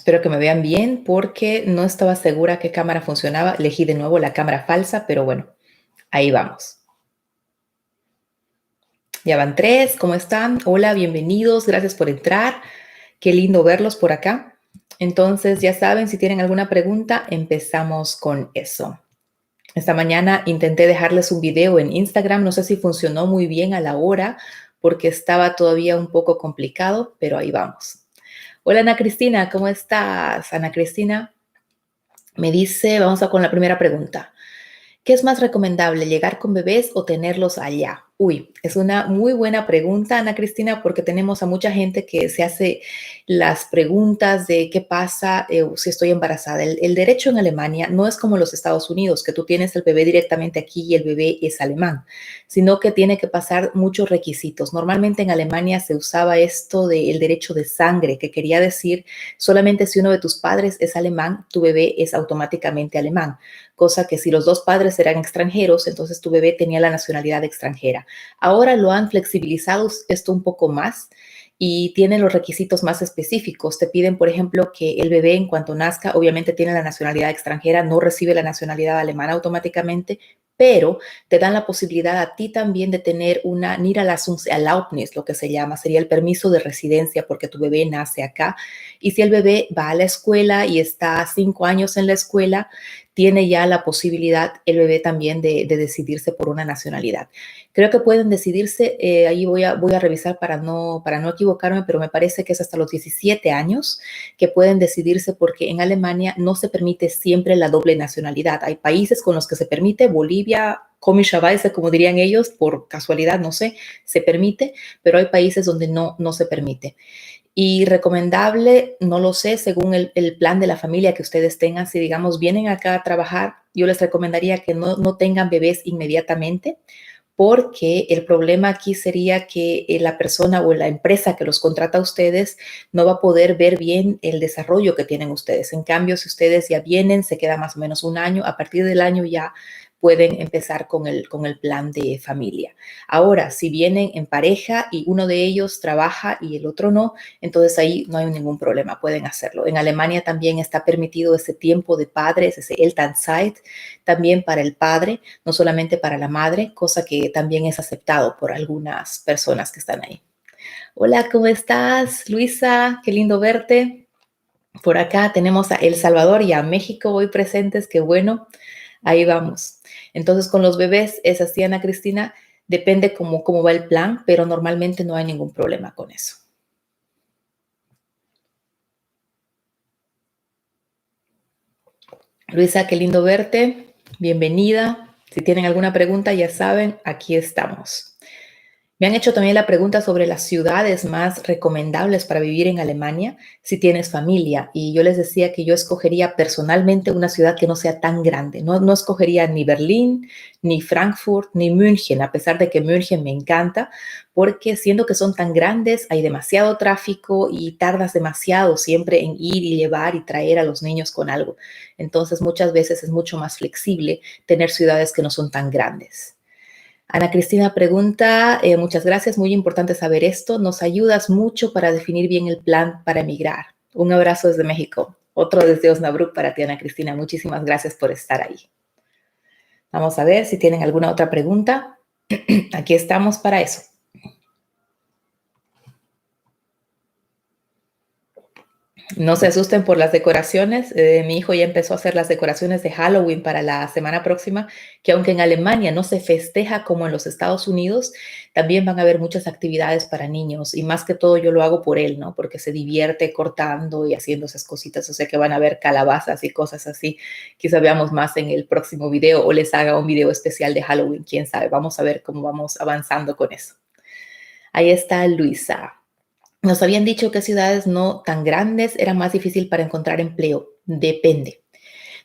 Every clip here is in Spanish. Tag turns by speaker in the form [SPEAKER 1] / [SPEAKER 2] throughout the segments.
[SPEAKER 1] Espero que me vean bien porque no estaba segura qué cámara funcionaba. Elegí de nuevo la cámara falsa, pero bueno, ahí vamos. Ya van 3, ¿cómo están? Hola, bienvenidos, gracias por entrar. Qué lindo verlos por acá. Entonces, ya saben, si tienen alguna pregunta, empezamos con eso. Esta mañana intenté dejarles un video en Instagram, no sé si funcionó muy bien a la hora porque estaba todavía un poco complicado, pero ahí vamos. Hola Ana Cristina, ¿cómo estás? Ana Cristina me dice, vamos a con la primera pregunta. ¿Qué es más recomendable, llegar con bebés o tenerlos allá? Uy, es una muy buena pregunta, Ana Cristina, porque tenemos a mucha gente que se hace las preguntas de qué pasa si estoy embarazada. El derecho en Alemania no es como los Estados Unidos, que tú tienes el bebé directamente aquí y el bebé es alemán, sino que tiene que pasar muchos requisitos. Normalmente en Alemania se usaba esto del derecho de sangre, que quería decir solamente si uno de tus padres es alemán, tu bebé es automáticamente alemán, cosa que si los dos padres eran extranjeros, entonces tu bebé tenía la nacionalidad extranjera. Ahora lo han flexibilizado esto un poco más y tienen los requisitos más específicos. Te piden, por ejemplo, que el bebé en cuanto nazca, obviamente tiene la nacionalidad extranjera, no recibe la nacionalidad alemana automáticamente, pero te dan la posibilidad a ti también de tener una Niederlassungserlaubnis, lo que se llama, sería el permiso de residencia porque tu bebé nace acá. Y si el bebé va a la escuela y está 5 años en la escuela, tiene ya la posibilidad el bebé también de decidirse por una nacionalidad. Creo que pueden decidirse, ahí voy a revisar para no equivocarme, pero me parece que es hasta los 17 años que pueden decidirse porque en Alemania no se permite siempre la doble nacionalidad. Hay países con los que se permite, Bolivia, komischerweise, como dirían ellos, por casualidad, no sé, se permite, pero hay países donde no se permite. Y recomendable, no lo sé, según el plan de la familia que ustedes tengan, si digamos vienen acá a trabajar, yo les recomendaría que no tengan bebés inmediatamente, porque el problema aquí sería que la persona o la empresa que los contrata a ustedes no va a poder ver bien el desarrollo que tienen ustedes. En cambio, si ustedes ya vienen, se queda más o menos un año, a partir del año ya pueden empezar con el plan de familia. Ahora, si vienen en pareja y uno de ellos trabaja y el otro no, entonces ahí no hay ningún problema, pueden hacerlo. En Alemania también está permitido ese tiempo de padres, ese Elternzeit, también para el padre, no solamente para la madre, cosa que también es aceptado por algunas personas que están ahí. Hola, ¿cómo estás, Luisa? Qué lindo verte. Por acá tenemos a El Salvador y a México hoy presentes, qué bueno. Ahí vamos. Entonces, con los bebés es así, Ana Cristina, depende cómo va el plan, pero normalmente no hay ningún problema con eso. Luisa, qué lindo verte. Bienvenida. Si tienen alguna pregunta, ya saben, aquí estamos. Me han hecho también la pregunta sobre las ciudades más recomendables para vivir en Alemania si tienes familia. Y yo les decía que yo escogería personalmente una ciudad que no sea tan grande. No escogería ni Berlín, ni Frankfurt, ni München, a pesar de que München me encanta, porque siendo que son tan grandes, hay demasiado tráfico y tardas demasiado siempre en ir y llevar y traer a los niños con algo. Entonces, muchas veces es mucho más flexible tener ciudades que no son tan grandes. Ana Cristina pregunta, muchas gracias, muy importante saber esto. Nos ayudas mucho para definir bien el plan para emigrar. Un abrazo desde México. Otro desde Osnabrück para ti, Ana Cristina. Muchísimas gracias por estar ahí. Vamos a ver si tienen alguna otra pregunta. Aquí estamos para eso. No se asusten por las decoraciones. Mi hijo ya empezó a hacer las decoraciones de Halloween para la semana próxima, que aunque en Alemania no se festeja como en los Estados Unidos, también van a haber muchas actividades para niños y más que todo yo lo hago por él, ¿no? Porque se divierte cortando y haciendo esas cositas. O sea que van a ver calabazas y cosas así. Quizá veamos más en el próximo video o les haga un video especial de Halloween, quién sabe. Vamos a ver cómo vamos avanzando con eso. Ahí está Luisa. Nos habían dicho que ciudades no tan grandes era más difícil para encontrar empleo. Depende.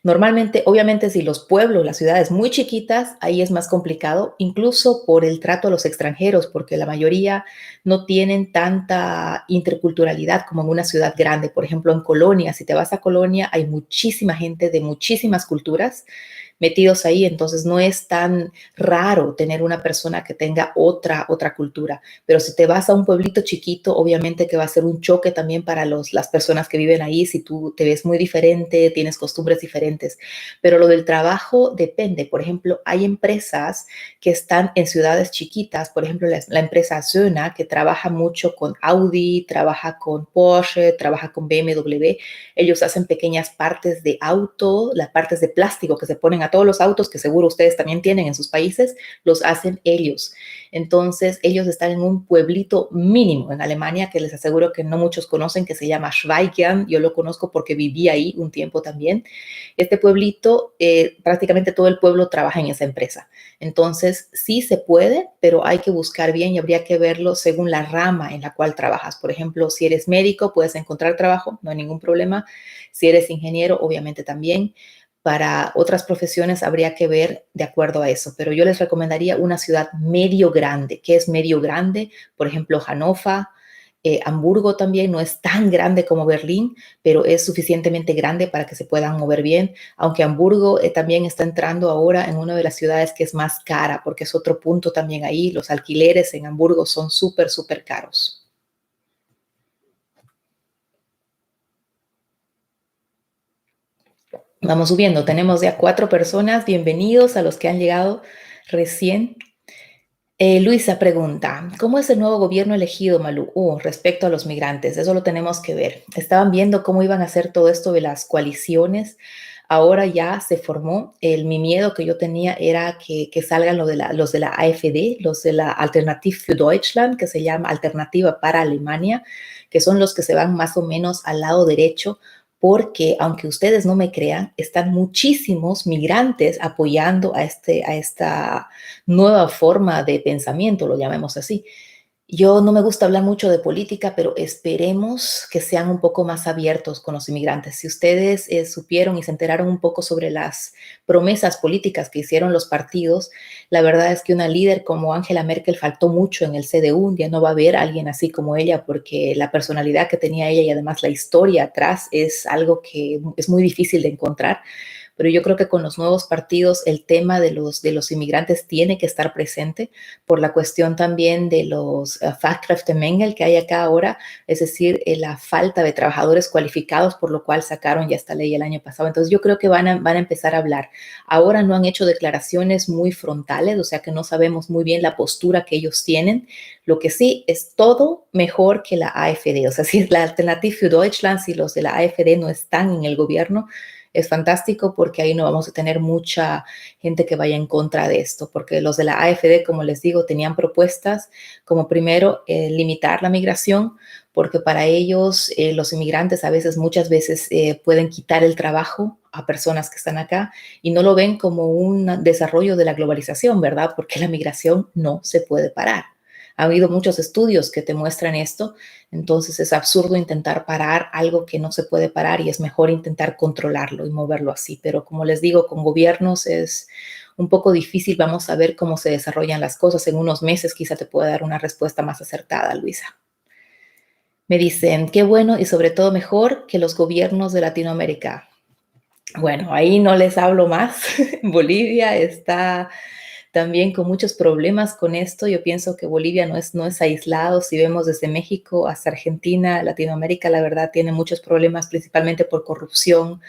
[SPEAKER 1] Normalmente, obviamente, si los pueblos, las ciudades muy chiquitas, ahí es más complicado, incluso por el trato a los extranjeros, porque la mayoría no tienen tanta interculturalidad como en una ciudad grande. Por ejemplo, en Colonia, si te vas a Colonia, hay muchísima gente de muchísimas culturas metidos ahí, entonces no es tan raro tener una persona que tenga otra cultura. Pero si te vas a un pueblito chiquito, obviamente que va a ser un choque también para las personas que viven ahí, si tú te ves muy diferente, tienes costumbres diferentes. Pero lo del trabajo depende. Por ejemplo, hay empresas que están en ciudades chiquitas, por ejemplo, la empresa Söhne, que trabaja mucho con Audi, trabaja con Porsche, trabaja con BMW. Ellos hacen pequeñas partes de auto, las partes de plástico que se ponen a todos los autos, que seguro ustedes también tienen en sus países, los hacen ellos. Entonces, ellos están en un pueblito mínimo en Alemania, que les aseguro que no muchos conocen, que se llama Schweigern. Yo lo conozco porque viví ahí un tiempo también. Este pueblito, prácticamente todo el pueblo trabaja en esa empresa. Entonces, sí se puede, pero hay que buscar bien y habría que verlo según la rama en la cual trabajas. Por ejemplo, si eres médico, puedes encontrar trabajo, no hay ningún problema. Si eres ingeniero, obviamente también. Para otras profesiones habría que ver de acuerdo a eso, pero yo les recomendaría una ciudad medio grande. ¿Qué es medio grande? Por ejemplo, Hannover, Hamburgo también no es tan grande como Berlín, pero es suficientemente grande para que se puedan mover bien, aunque Hamburgo también está entrando ahora en una de las ciudades que es más cara, porque es otro punto también ahí. Los alquileres en Hamburgo son súper, súper caros. Vamos subiendo, tenemos ya 4 personas. Bienvenidos a los que han llegado recién. Luisa pregunta, ¿cómo es el nuevo gobierno elegido, Malú? Respecto a los migrantes, eso lo tenemos que ver. Estaban viendo cómo iban a hacer todo esto de las coaliciones. Ahora ya se formó. Mi miedo que yo tenía era que salgan los de la AfD, los de la Alternative für Deutschland, que se llama Alternativa para Alemania, que son los que se van más o menos al lado derecho, porque aunque ustedes no me crean, están muchísimos migrantes apoyando a esta nueva forma de pensamiento, lo llamemos así. Yo no me gusta hablar mucho de política, pero esperemos que sean un poco más abiertos con los inmigrantes. Si ustedes supieron y se enteraron un poco sobre las promesas políticas que hicieron los partidos, la verdad es que una líder como Angela Merkel faltó mucho en el CDU. Ya no va a haber alguien así como ella, porque la personalidad que tenía ella y además la historia atrás es algo que es muy difícil de encontrar. Pero yo creo que con los nuevos partidos el tema de los inmigrantes tiene que estar presente por la cuestión también de los Fachkräftemangel que hay acá ahora, es decir, la falta de trabajadores cualificados, por lo cual sacaron ya esta ley el año pasado. Entonces yo creo que van a empezar a hablar. Ahora no han hecho declaraciones muy frontales, o sea que no sabemos muy bien la postura que ellos tienen. Lo que sí es todo mejor que la AfD, o sea, si la Alternative für Deutschland, si los de la AfD no están en el gobierno, es fantástico porque ahí no vamos a tener mucha gente que vaya en contra de esto, porque los de la AfD, como les digo, tenían propuestas como primero limitar la migración, porque para ellos los inmigrantes a veces, muchas veces pueden quitar el trabajo a personas que están acá y no lo ven como un desarrollo de la globalización, ¿verdad? Porque la migración no se puede parar. Ha habido muchos estudios que te muestran esto, entonces es absurdo intentar parar algo que no se puede parar y es mejor intentar controlarlo y moverlo así. Pero como les digo, con gobiernos es un poco difícil. Vamos a ver cómo se desarrollan las cosas. En unos meses quizá te pueda dar una respuesta más acertada, Luisa. Me dicen, qué bueno y sobre todo mejor que los gobiernos de Latinoamérica. Bueno, ahí no les hablo más. Bolivia está también con muchos problemas con esto. Yo pienso que Bolivia no es aislado. Si vemos desde México hasta Argentina, Latinoamérica, la verdad, tiene muchos problemas, principalmente por corrupción,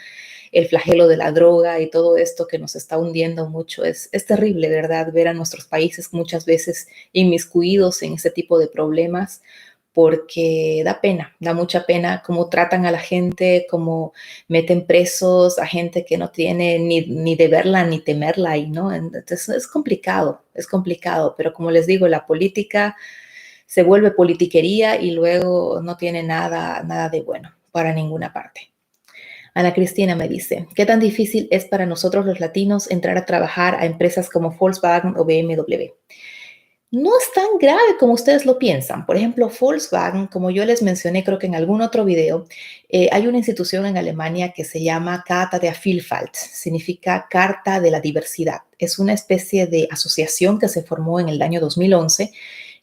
[SPEAKER 1] el flagelo de la droga y todo esto que nos está hundiendo mucho. Es terrible, ¿verdad? Ver a nuestros países muchas veces inmiscuidos en este tipo de problemas, porque da pena, da mucha pena cómo tratan a la gente, cómo meten presos a gente que no tiene ni de verla ni temerla ahí, ¿no? Entonces es complicado, pero como les digo, la política se vuelve politiquería y luego no tiene nada de bueno para ninguna parte. Ana Cristina me dice, ¿qué tan difícil es para nosotros los latinos entrar a trabajar a empresas como Volkswagen o BMW? No es tan grave como ustedes lo piensan. Por ejemplo, Volkswagen, como yo les mencioné, creo que en algún otro video, hay una institución en Alemania que se llama Charta der Vielfalt, significa Carta de la Diversidad. Es una especie de asociación que se formó en el año 2011,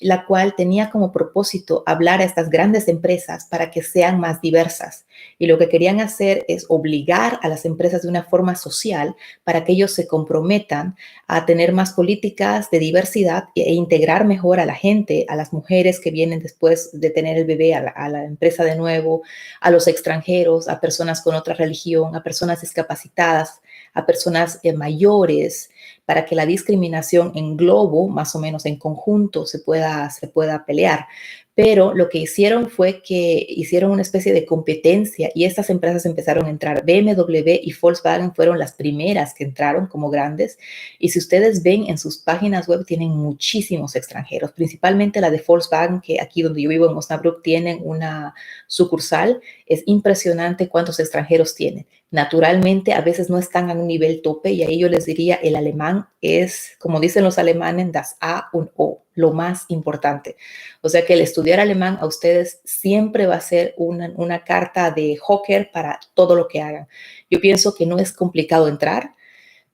[SPEAKER 1] la cual tenía como propósito hablar a estas grandes empresas para que sean más diversas. Y lo que querían hacer es obligar a las empresas de una forma social para que ellos se comprometan a tener más políticas de diversidad e integrar mejor a la gente, a las mujeres que vienen después de tener el bebé a la empresa de nuevo, a los extranjeros, a personas con otra religión, a personas discapacitadas, a personas mayores, para que la discriminación en globo, más o menos en conjunto, se pueda pelear. Pero lo que hicieron fue que hicieron una especie de competencia y estas empresas empezaron a entrar. BMW y Volkswagen fueron las primeras que entraron como grandes. Y si ustedes ven en sus páginas web, tienen muchísimos extranjeros, principalmente la de Volkswagen, que aquí donde yo vivo en Osnabrück tienen una sucursal. Es impresionante cuántos extranjeros tienen. Naturalmente, a veces no están a un nivel tope y ahí yo les diría, el alemán es, como dicen los alemanes, das A und O, lo más importante. O sea que el estudiar alemán a ustedes siempre va a ser una carta de Joker para todo lo que hagan. Yo pienso que no es complicado entrar,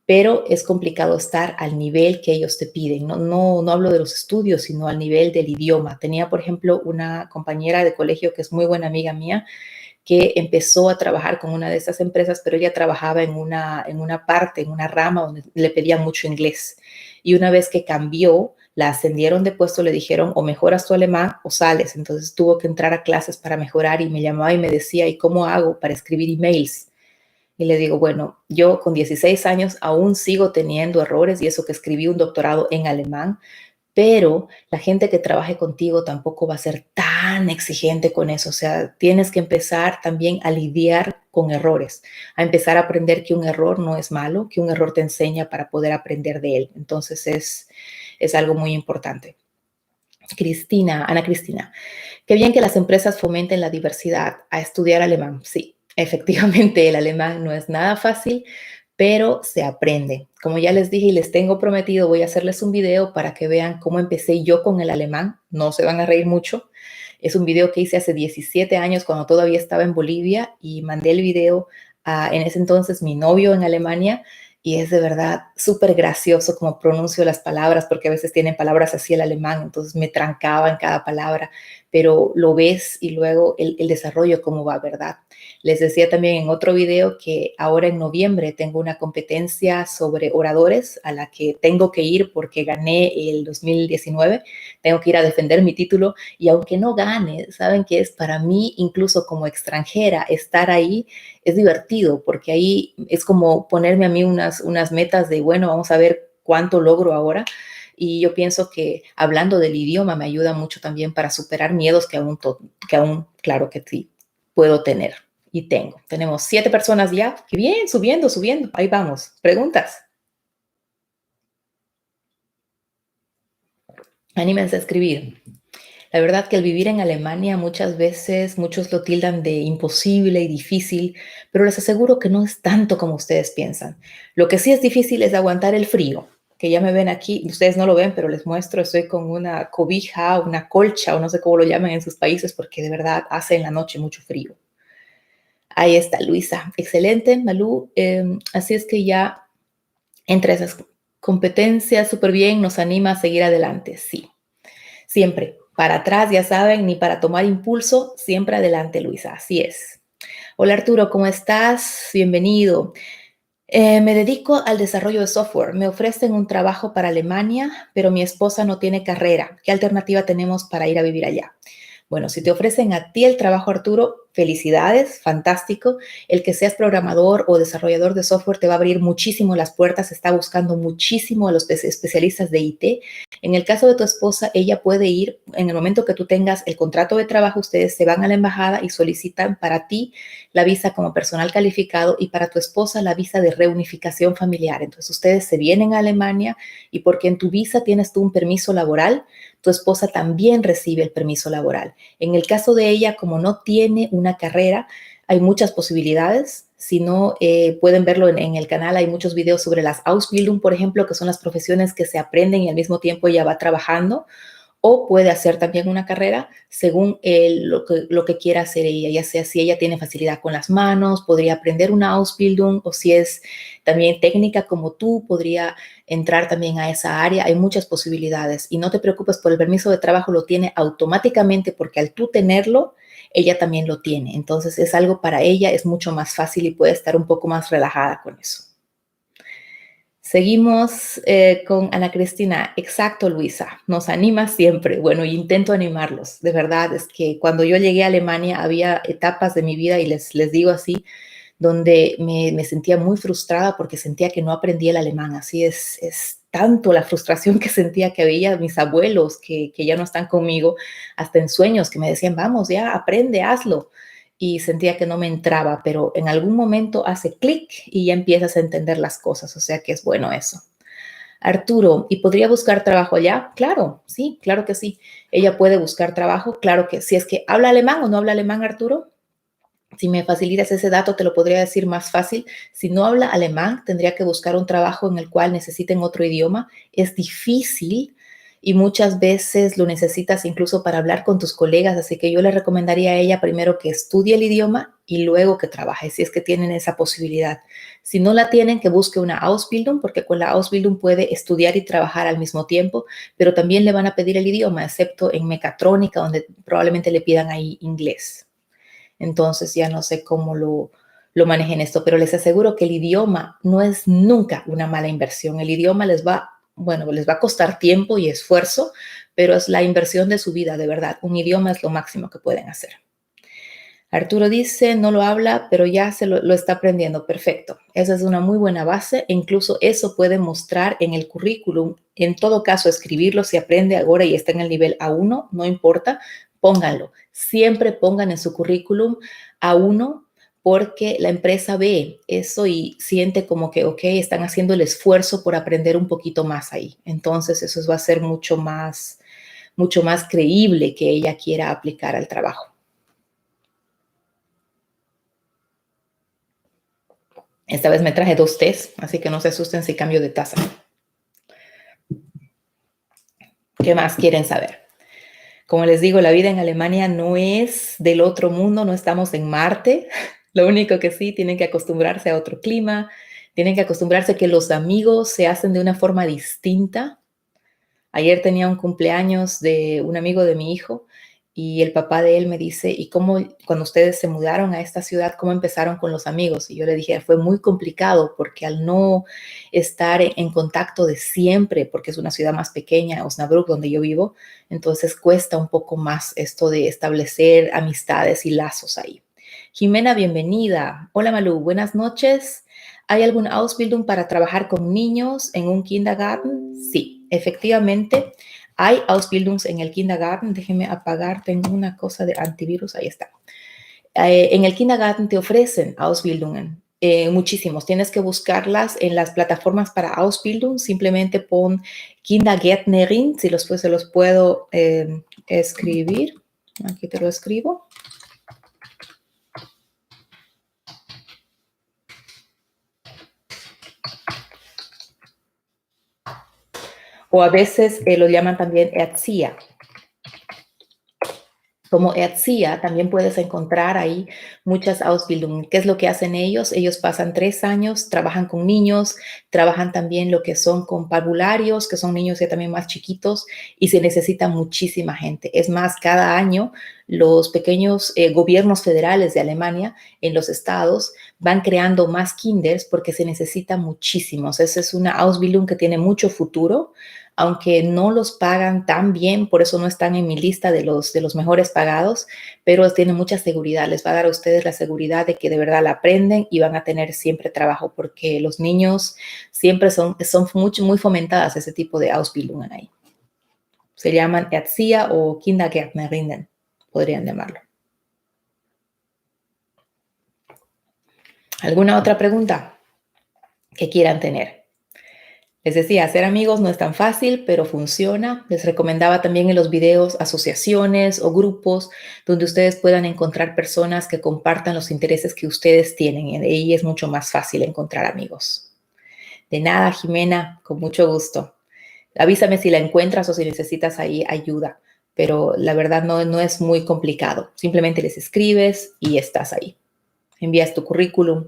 [SPEAKER 1] pero es complicado estar al nivel que ellos te piden. No hablo de los estudios, sino al nivel del idioma. Tenía, por ejemplo, una compañera de colegio que es muy buena amiga mía, que empezó a trabajar con una de estas empresas, pero ella trabajaba en una parte, en una rama donde le pedían mucho inglés. Y una vez que cambió, la ascendieron de puesto, le dijeron o mejoras tu alemán o sales. Entonces tuvo que entrar a clases para mejorar y me llamaba y me decía, ¿y cómo hago para escribir emails? Y le digo, bueno, yo con 16 años aún sigo teniendo errores y eso que escribí un doctorado en alemán, pero la gente que trabaje contigo tampoco va a ser tan exigente con eso. O sea, tienes que empezar también a lidiar con errores, a empezar a aprender que un error no es malo, que un error te enseña para poder aprender de él. Entonces es algo muy importante. Cristina, Ana Cristina, qué bien que las empresas fomenten la diversidad a estudiar alemán. Sí, efectivamente el alemán no es nada fácil, pero se aprende. Como ya les dije y les tengo prometido, voy a hacerles un video para que vean cómo empecé yo con el alemán. No se van a reír mucho. Es un video que hice hace 17 años cuando todavía estaba en Bolivia y mandé el video a, en ese entonces, mi novio en Alemania. Y es de verdad súper gracioso como pronuncio las palabras, porque a veces tienen palabras así el alemán, entonces me trancaba en cada palabra, pero lo ves y luego el desarrollo cómo va, ¿verdad? Les decía también en otro video que ahora en noviembre tengo una competencia sobre oradores a la que tengo que ir porque gané el 2019, tengo que ir a defender mi título y aunque no gane, saben que es para mí, incluso como extranjera, estar ahí es divertido porque ahí es como ponerme a mí unas metas de, bueno, vamos a ver cuánto logro ahora. Y yo pienso que hablando del idioma me ayuda mucho también para superar miedos que aún claro que sí, puedo tener y tengo. Tenemos 7 personas ya. ¡Qué bien! Subiendo, subiendo. Ahí vamos. ¿Preguntas? Anímense a escribir. La verdad que el vivir en Alemania muchas veces muchos lo tildan de imposible y difícil, pero les aseguro que no es tanto como ustedes piensan. Lo que sí es difícil es aguantar el frío, que ya me ven aquí, ustedes no lo ven, pero les muestro, estoy con una cobija, una colcha o no sé cómo lo llaman en sus países, porque de verdad hace en la noche mucho frío. Ahí está, Luisa. Excelente, Malú. Así es que ya entre esas competencias, súper bien, nos anima a seguir adelante, sí. Siempre. Para atrás, ya saben, ni para tomar impulso, siempre adelante, Luisa. Así es. Hola Arturo, ¿cómo estás? Bienvenido. Me dedico al desarrollo de software. Me ofrecen un trabajo para Alemania, pero mi esposa no tiene carrera. ¿Qué alternativa tenemos para ir a vivir allá? Bueno, si te ofrecen a ti el trabajo, Arturo, felicidades, fantástico. El que seas programador o desarrollador de software te va a abrir muchísimo las puertas, está buscando muchísimo a los especialistas de IT. En el caso de tu esposa, ella puede ir, en el momento que tú tengas el contrato de trabajo, ustedes se van a la embajada y solicitan para ti la visa como personal calificado y para tu esposa la visa de reunificación familiar. Entonces ustedes se vienen a Alemania y porque en tu visa tienes tú un permiso laboral, tu esposa también recibe el permiso laboral. En el caso de ella, como no tiene una carrera, hay muchas posibilidades. Si no, pueden verlo en el canal. Hay muchos videos sobre las Ausbildung, por ejemplo, que son las profesiones que se aprenden y al mismo tiempo ella va trabajando. O puede hacer también una carrera según lo que quiera hacer ella, ya sea si ella tiene facilidad con las manos, podría aprender una Ausbildung, o si es también técnica como tú, podría entrar también a esa área. Hay muchas posibilidades y no te preocupes por el permiso de trabajo, lo tiene automáticamente porque al tú tenerlo, ella también lo tiene. Entonces es algo para ella, es mucho más fácil y puede estar un poco más relajada con eso. Seguimos con Ana Cristina. Exacto, Luisa, nos anima siempre. Bueno, intento animarlos. De verdad, es que cuando yo llegué a Alemania había etapas de mi vida, y les digo así, donde me sentía muy frustrada porque sentía que no aprendía el alemán. Así es tanto la frustración que sentía que veía a mis abuelos que ya no están conmigo, hasta en sueños, que me decían, vamos, ya aprende, hazlo. Y sentía que no me entraba, pero en algún momento hace clic y ya empiezas a entender las cosas, o sea que es bueno eso. Arturo, ¿y podría buscar trabajo allá? Claro, sí, claro que sí. Ella puede buscar trabajo, claro que sí. Es que habla alemán o no habla alemán, Arturo. Si me facilitas ese dato, te lo podría decir más fácil. Si no habla alemán, tendría que buscar un trabajo en el cual necesiten otro idioma. Es difícil y muchas veces lo necesitas incluso para hablar con tus colegas, así que yo le recomendaría a ella primero que estudie el idioma y luego que trabaje, si es que tienen esa posibilidad. Si no la tienen, que busque una Ausbildung, porque con la Ausbildung puede estudiar y trabajar al mismo tiempo, pero también le van a pedir el idioma, excepto en mecatrónica, donde probablemente le pidan ahí inglés. Entonces ya no sé cómo lo manejen esto, pero les aseguro que el idioma no es nunca una mala inversión. El idioma les va a costar tiempo y esfuerzo, pero es la inversión de su vida, de verdad. Un idioma es lo máximo que pueden hacer. Arturo dice, no lo habla, pero ya lo está aprendiendo. Perfecto. Esa es una muy buena base. E incluso eso puede mostrar en el currículum. En todo caso, escribirlo si aprende ahora y está en el nivel A1, no importa, pónganlo. Siempre pongan en su currículum A1 porque la empresa ve eso y siente como que, ok, están haciendo el esfuerzo por aprender un poquito más ahí. Entonces, eso va a ser mucho más creíble que ella quiera aplicar al trabajo. Esta vez me traje 2 tés, así que no se asusten si cambio de taza. ¿Qué más quieren saber? Como les digo, la vida en Alemania no es del otro mundo, no estamos en Marte. Lo único que sí, tienen que acostumbrarse a otro clima, tienen que acostumbrarse a que los amigos se hacen de una forma distinta. Ayer tenía un cumpleaños de un amigo de mi hijo y el papá de él me dice, ¿y cómo cuando ustedes se mudaron a esta ciudad, cómo empezaron con los amigos? Y yo le dije, fue muy complicado porque al no estar en contacto de siempre, porque es una ciudad más pequeña, Osnabrück, donde yo vivo, entonces cuesta un poco más esto de establecer amistades y lazos ahí. Jimena, bienvenida. Hola Malú, buenas noches. ¿Hay algún Ausbildung para trabajar con niños en un kindergarten? Sí, efectivamente. Hay Ausbildungs en el kindergarten. Déjenme apagar, tengo una cosa de antivirus, ahí está. En el kindergarten te ofrecen Ausbildungen, muchísimos. Tienes que buscarlas en las plataformas para Ausbildung. Simplemente pon Kindergärtnerin, si se los puedo escribir. Aquí te lo escribo. O a veces lo llaman también Erzieher. Como Erzieher, también puedes encontrar ahí muchas Ausbildungen. ¿Qué es lo que hacen ellos? Ellos pasan 3 años, trabajan con niños, trabajan también lo que son con parvularios, que son niños ya también más chiquitos, y se necesita muchísima gente. Es más, cada año los pequeños gobiernos federales de Alemania en los estados van creando más kinders porque se necesita muchísimos. Esa es una Ausbildung que tiene mucho futuro, aunque no los pagan tan bien, por eso no están en mi lista de los mejores pagados, pero tienen mucha seguridad. Les va a dar a ustedes la seguridad de que de verdad la aprenden y van a tener siempre trabajo, porque los niños siempre son muy fomentadas ese tipo de Ausbildungen ahí. Se llaman Erzieher o Kindergärtnerinnen, podrían llamarlo. ¿Alguna otra pregunta que quieran tener? Les decía, hacer amigos no es tan fácil, pero funciona. Les recomendaba también en los videos asociaciones o grupos donde ustedes puedan encontrar personas que compartan los intereses que ustedes tienen. Y ahí es mucho más fácil encontrar amigos. De nada, Jimena, con mucho gusto. Avísame si la encuentras o si necesitas ahí ayuda, pero la verdad no es muy complicado. Simplemente les escribes y estás ahí. Envías tu currículum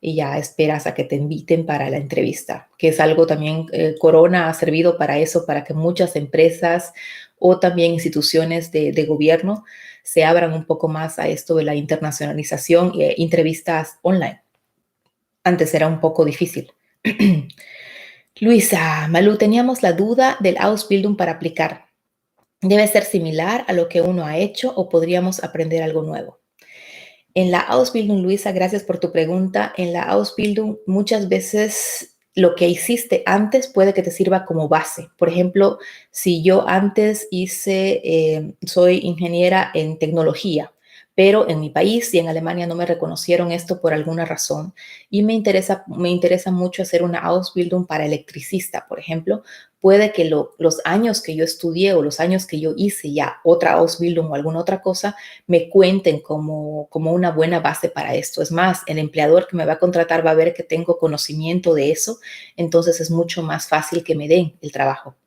[SPEAKER 1] y ya esperas a que te inviten para la entrevista, que es algo también, Corona ha servido para eso, para que muchas empresas o también instituciones de gobierno se abran un poco más a esto de la internacionalización e entrevistas online. Antes era un poco difícil. Luisa, Malú, teníamos la duda del Ausbildung para aplicar. ¿Debe ser similar a lo que uno ha hecho o podríamos aprender algo nuevo? En la Ausbildung, Luisa, gracias por tu pregunta. En la Ausbildung muchas veces lo que hiciste antes puede que te sirva como base. Por ejemplo, si yo antes soy ingeniera en tecnología, pero en mi país y en Alemania no me reconocieron esto por alguna razón y me interesa mucho hacer una Ausbildung para electricista, por ejemplo. Puede que los años que yo estudié o los años que yo hice ya otra Ausbildung o alguna otra cosa me cuenten como una buena base para esto. Es más, el empleador que me va a contratar va a ver que tengo conocimiento de eso, entonces es mucho más fácil que me den el trabajo.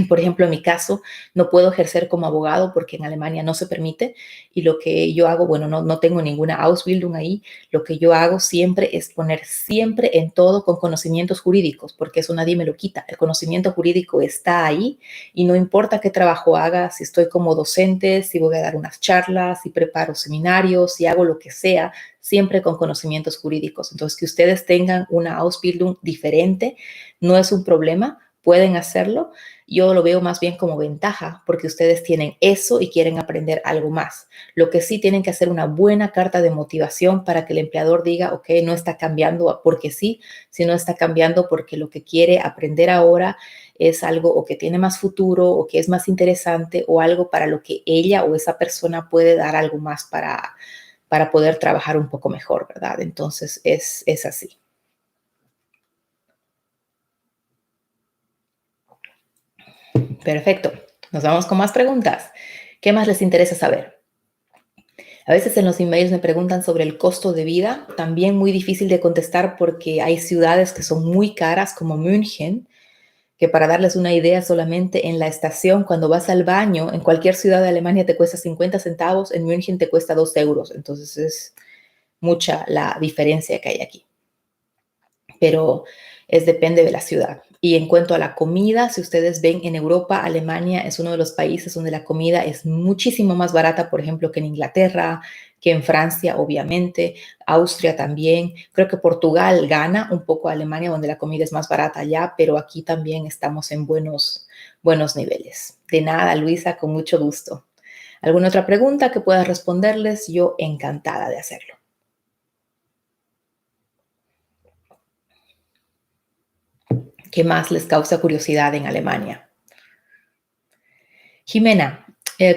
[SPEAKER 1] Por ejemplo, en mi caso, no puedo ejercer como abogado porque en Alemania no se permite y lo que yo hago, bueno, no tengo ninguna Ausbildung ahí, lo que yo hago siempre es poner siempre en todo con conocimientos jurídicos, porque eso nadie me lo quita. El conocimiento jurídico está ahí y no importa qué trabajo haga, si estoy como docente, si voy a dar unas charlas, si preparo seminarios, si hago lo que sea, siempre con conocimientos jurídicos. Entonces, que ustedes tengan una Ausbildung diferente no es un problema, pueden hacerlo. Yo lo veo más bien como ventaja porque ustedes tienen eso y quieren aprender algo más. Lo que sí tienen que hacer una buena carta de motivación para que el empleador diga, ok, no está cambiando porque sí, sino está cambiando porque lo que quiere aprender ahora es algo o que tiene más futuro o que es más interesante o algo para lo que ella o esa persona puede dar algo más para poder trabajar un poco mejor, ¿verdad? Entonces es así. Perfecto. Nos vamos con más preguntas. ¿Qué más les interesa saber? A veces en los emails me preguntan sobre el costo de vida, también muy difícil de contestar porque hay ciudades que son muy caras como München, que para darles una idea solamente en la estación, cuando vas al baño, en cualquier ciudad de Alemania te cuesta 50 centavos, en München te cuesta 2 euros, entonces es mucha la diferencia que hay aquí. Pero depende de la ciudad. Y en cuanto a la comida, si ustedes ven en Europa, Alemania es uno de los países donde la comida es muchísimo más barata, por ejemplo, que en Inglaterra, que en Francia, obviamente, Austria también. Creo que Portugal gana un poco a Alemania, donde la comida es más barata allá, pero aquí también estamos en buenos niveles. De nada, Luisa, con mucho gusto. ¿Alguna otra pregunta que pueda responderles? Yo encantada de hacerlo. ¿Qué más les causa curiosidad en Alemania? Jimena,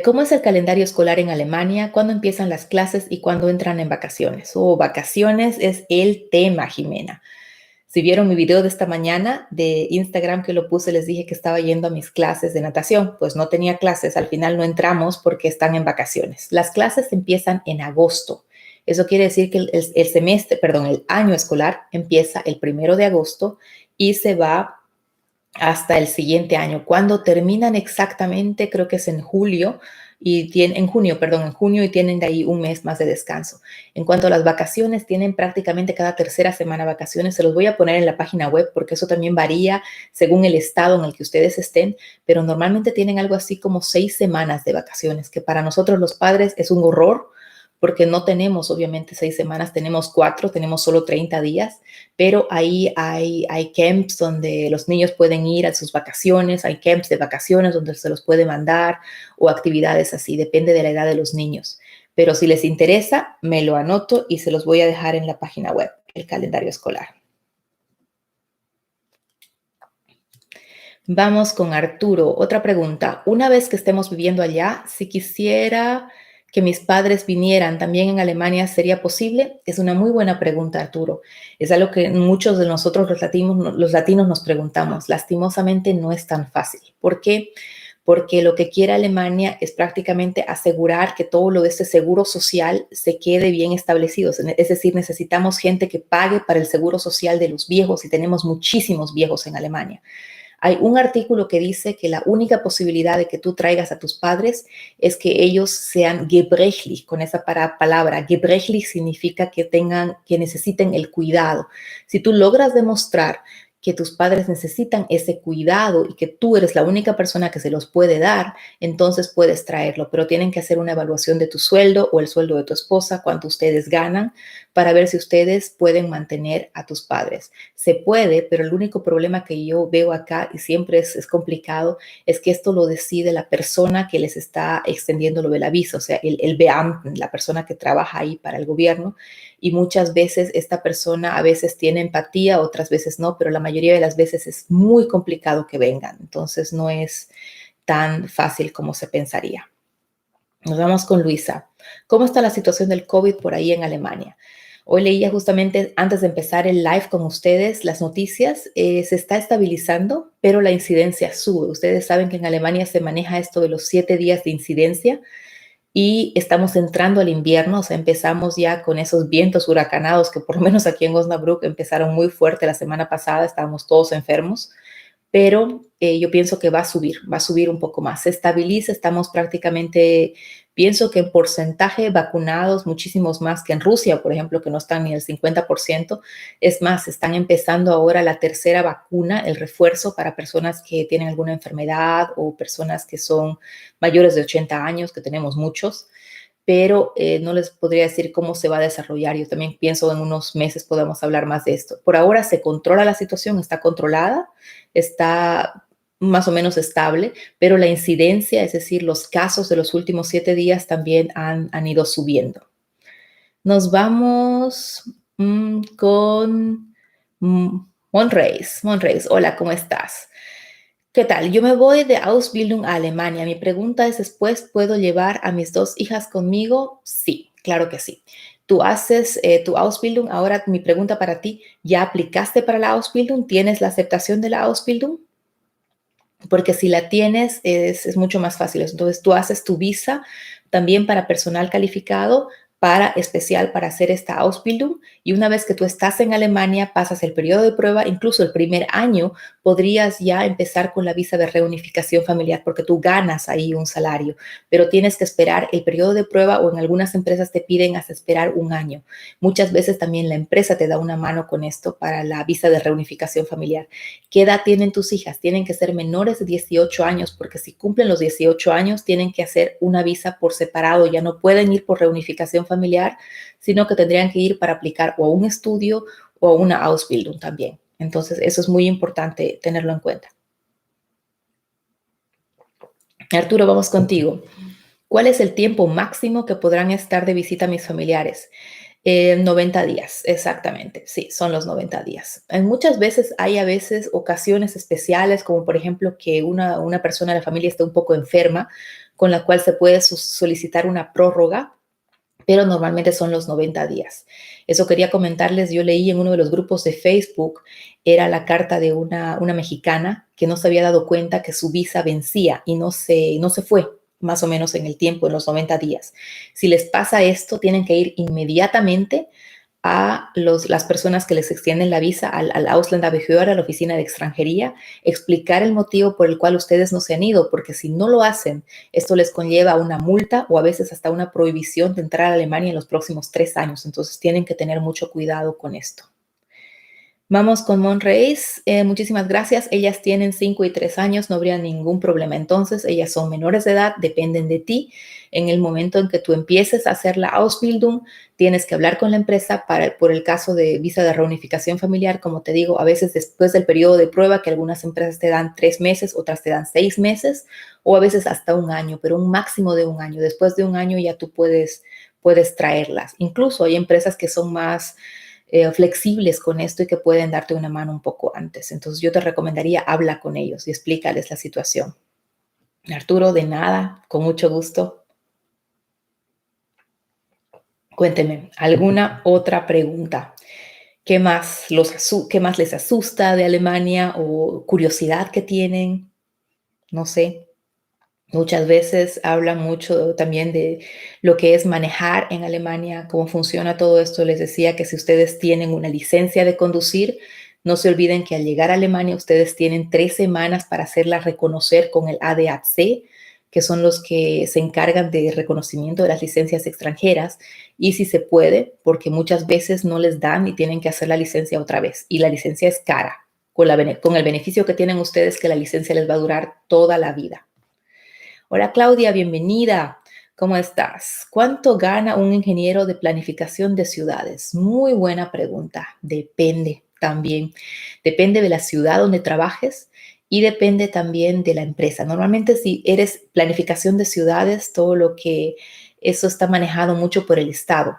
[SPEAKER 1] ¿cómo es el calendario escolar en Alemania? ¿Cuándo empiezan las clases y cuándo entran en vacaciones? Vacaciones es el tema, Jimena. Si vieron mi video de esta mañana de Instagram que lo puse, les dije que estaba yendo a mis clases de natación. Pues no tenía clases, al final no entramos porque están en vacaciones. Las clases empiezan en agosto. Eso quiere decir que el año escolar empieza el 1 de agosto y se va hasta el siguiente año. Cuando terminan exactamente, creo que es en junio y tienen de ahí un mes más de descanso. En cuanto a las vacaciones, tienen prácticamente cada tercera semana vacaciones. Se los voy a poner en la página web porque eso también varía según el estado en el que ustedes estén, pero normalmente tienen algo así como 6 semanas de vacaciones, que para nosotros los padres es un horror porque no tenemos obviamente 6 semanas, tenemos 4, tenemos solo 30 días, pero ahí hay camps donde los niños pueden ir a sus vacaciones, hay camps de vacaciones donde se los puede mandar o actividades así, depende de la edad de los niños. Pero si les interesa, me lo anoto y se los voy a dejar en la página web, el calendario escolar. Vamos con Arturo. Otra pregunta. Una vez que estemos viviendo allá, si quisiera que mis padres vinieran también en Alemania, ¿sería posible? Es una muy buena pregunta, Arturo. Es algo que muchos de nosotros los latinos nos preguntamos. Lastimosamente no es tan fácil. ¿Por qué? Porque lo que quiere Alemania es prácticamente asegurar que todo lo de este seguro social se quede bien establecido. Es decir, necesitamos gente que pague para el seguro social de los viejos y tenemos muchísimos viejos en Alemania. Hay un artículo que dice que la única posibilidad de que tú traigas a tus padres es que ellos sean gebrechlich, con esa palabra. Gebrechlich significa que necesiten el cuidado. Si tú logras demostrar que tus padres necesitan ese cuidado y que tú eres la única persona que se los puede dar, entonces puedes traerlo, pero tienen que hacer una evaluación de tu sueldo o el sueldo de tu esposa, cuánto ustedes ganan, para ver si ustedes pueden mantener a tus padres. Se puede, pero el único problema que yo veo acá, y siempre es complicado, es que esto lo decide la persona que les está extendiendo lo de la visa, o sea, el BEAM, la persona que trabaja ahí para el gobierno, y muchas veces esta persona a veces tiene empatía, otras veces no, pero la mayoría de las veces es muy complicado que vengan, entonces no es tan fácil como se pensaría. Nos vamos con Luisa. ¿Cómo está la situación del COVID por ahí en Alemania? Hoy leía justamente antes de empezar el live con ustedes las noticias. Se está estabilizando, pero la incidencia sube. Ustedes saben que en Alemania se maneja esto de los 7 días de incidencia y estamos entrando al invierno, o sea, empezamos ya con esos vientos huracanados que por lo menos aquí en Osnabrück empezaron muy fuerte la semana pasada, estábamos todos enfermos, pero yo pienso que va a subir un poco más. Se estabiliza, estamos prácticamente, pienso que en porcentaje vacunados, muchísimos más que en Rusia, por ejemplo, que no están ni el 50%. Es más, están empezando ahora la tercera vacuna, el refuerzo para personas que tienen alguna enfermedad o personas que son mayores de 80 años, que tenemos muchos, pero no les podría decir cómo se va a desarrollar. Yo también pienso en unos meses podemos hablar más de esto. Por ahora se controla la situación, está controlada, está más o menos estable, pero la incidencia, es decir, los casos de los últimos 7 días también han ido subiendo. Nos vamos con Monreis. Monreis, hola, ¿cómo estás? ¿Qué tal? Yo me voy de Ausbildung a Alemania. Mi pregunta es, ¿después puedo llevar a mis 2 hijas conmigo? Sí, claro que sí. Tú haces tu Ausbildung. Ahora mi pregunta para ti, ¿ya aplicaste para la Ausbildung? ¿Tienes la aceptación de la Ausbildung? Porque si la tienes es mucho más fácil. Entonces tú haces tu visa también para personal calificado, para especial para hacer esta Ausbildung, y una vez que tú estás en Alemania, pasas el periodo de prueba, incluso el primer año podrías ya empezar con la visa de reunificación familiar porque tú ganas ahí un salario, pero tienes que esperar el periodo de prueba, o en algunas empresas te piden hasta esperar un año. Muchas veces también la empresa te da una mano con esto para la visa de reunificación familiar. ¿Qué edad tienen tus hijas? Tienen que ser menores de 18 años, porque si cumplen los 18 años tienen que hacer una visa por separado, ya no pueden ir por reunificación familiar, sino que tendrían que ir para aplicar o a un estudio o a una Ausbildung también. Entonces, eso es muy importante tenerlo en cuenta. Arturo, vamos contigo. ¿Cuál es el tiempo máximo que podrán estar de visita mis familiares? 90 días, exactamente. Sí, son los 90 días. Muchas veces hay a veces ocasiones especiales, como por ejemplo que una persona de la familia esté un poco enferma, con la cual se puede solicitar una prórroga, pero normalmente son los 90 días. Eso quería comentarles. Yo leí en uno de los grupos de Facebook, era la carta de una mexicana que no se había dado cuenta que su visa vencía y no se fue más o menos en el tiempo, en los 90 días. Si les pasa esto, tienen que ir inmediatamente a las personas que les extienden la visa, al Ausländerbehörde, a la oficina de extranjería, explicar el motivo por el cual ustedes no se han ido, porque si no lo hacen, esto les conlleva una multa o a veces hasta una prohibición de entrar a Alemania en los próximos 3 años. Entonces tienen que tener mucho cuidado con esto. Vamos con Monreis. Muchísimas gracias. Ellas tienen 5 y 3 años, no habría ningún problema. Entonces, ellas son menores de edad, dependen de ti. En el momento en que tú empieces a hacer la Ausbildung, tienes que hablar con la empresa por el caso de visa de reunificación familiar. Como te digo, a veces después del periodo de prueba, que algunas empresas te dan 3 meses, otras te dan 6 meses, o a veces hasta un año, pero un máximo de un año. Después de un año ya tú puedes traerlas. Incluso hay empresas que son más flexibles con esto y que pueden darte una mano un poco antes. Entonces yo te recomendaría habla con ellos y explícales la situación. Arturo, de nada, con mucho gusto. Cuénteme, ¿alguna otra pregunta? ¿Qué más les asusta de Alemania o curiosidad que tienen? No sé. Muchas veces hablan mucho también de lo que es manejar en Alemania, cómo funciona todo esto. Les decía que si ustedes tienen una licencia de conducir, no se olviden que al llegar a Alemania ustedes tienen 3 semanas para hacerla reconocer con el ADAC, que son los que se encargan de reconocimiento de las licencias extranjeras. Y si se puede, porque muchas veces no les dan y tienen que hacer la licencia otra vez. Y la licencia es cara, con el beneficio que tienen ustedes que la licencia les va a durar toda la vida. Hola Claudia, bienvenida. ¿Cómo estás? ¿Cuánto gana un ingeniero de planificación de ciudades? Muy buena pregunta. Depende también. Depende de la ciudad donde trabajes y depende también de la empresa. Normalmente si eres planificación de ciudades, todo lo que eso está manejado mucho por el Estado.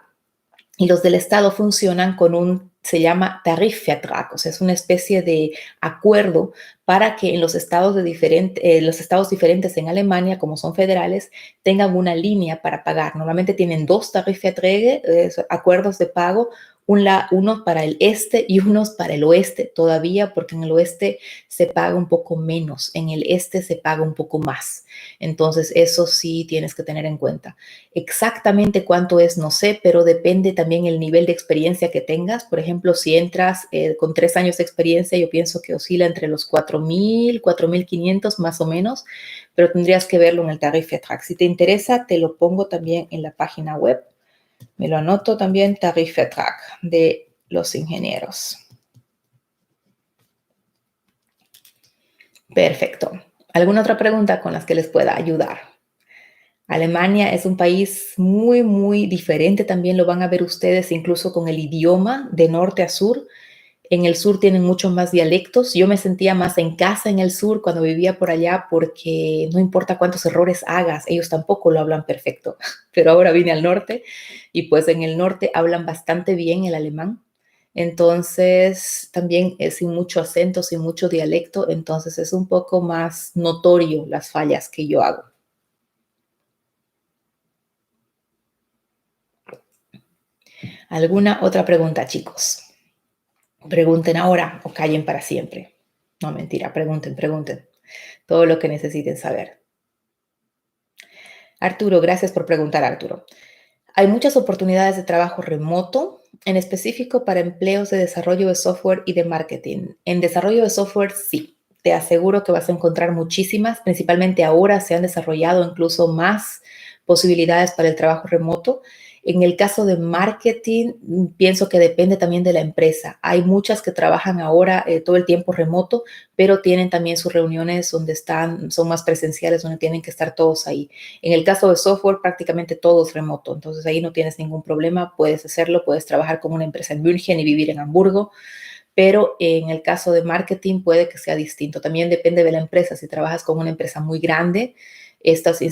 [SPEAKER 1] Y los del Estado funcionan con se llama Tarifvertrag, o sea, es una especie de acuerdo para que en los estados diferentes en Alemania, como son federales, tengan una línea para pagar. Normalmente tienen 2 Tarifverträge, acuerdos de pago, unos para el este y unos para el oeste todavía, porque en el oeste se paga un poco menos, en el este se paga un poco más. Entonces, eso sí tienes que tener en cuenta. Exactamente cuánto es, no sé, pero depende también el nivel de experiencia que tengas. Por ejemplo, si entras con 3 años de experiencia, yo pienso que oscila entre los 4.000, 4.500 más o menos, pero tendrías que verlo en el Tarifvertrag. Si te interesa, te lo pongo también en la página web. Me lo anoto también, Tarifvertrag de los ingenieros. Perfecto. ¿Alguna otra pregunta con las que les pueda ayudar? Alemania es un país muy, muy diferente, también lo van a ver ustedes incluso con el idioma de norte a sur. En el sur tienen muchos más dialectos. Yo me sentía más en casa en el sur cuando vivía por allá porque no importa cuántos errores hagas, ellos tampoco lo hablan perfecto. Pero ahora vine al norte y pues en el norte hablan bastante bien el alemán. Entonces también es sin mucho acento, sin mucho dialecto, entonces es un poco más notorio las fallas que yo hago. ¿Alguna otra pregunta, chicos? Pregunten ahora o callen para siempre. No, mentira, pregunten. Todo lo que necesiten saber. Arturo, gracias por preguntar, Arturo. Hay muchas oportunidades de trabajo remoto, en específico para empleos de desarrollo de software y de marketing. En desarrollo de software, sí. Te aseguro que vas a encontrar muchísimas, principalmente ahora se han desarrollado incluso más posibilidades para el trabajo remoto. En el caso de marketing, pienso que depende también de la empresa. Hay muchas que trabajan ahora todo el tiempo remoto, pero tienen también sus reuniones donde son más presenciales, donde tienen que estar todos ahí. En el caso de software, prácticamente todo es remoto, entonces ahí no tienes ningún problema, puedes hacerlo, puedes trabajar con una empresa en München y vivir en Hamburgo, pero en el caso de marketing puede que sea distinto. También depende de la empresa. Si trabajas con una empresa muy grande, estas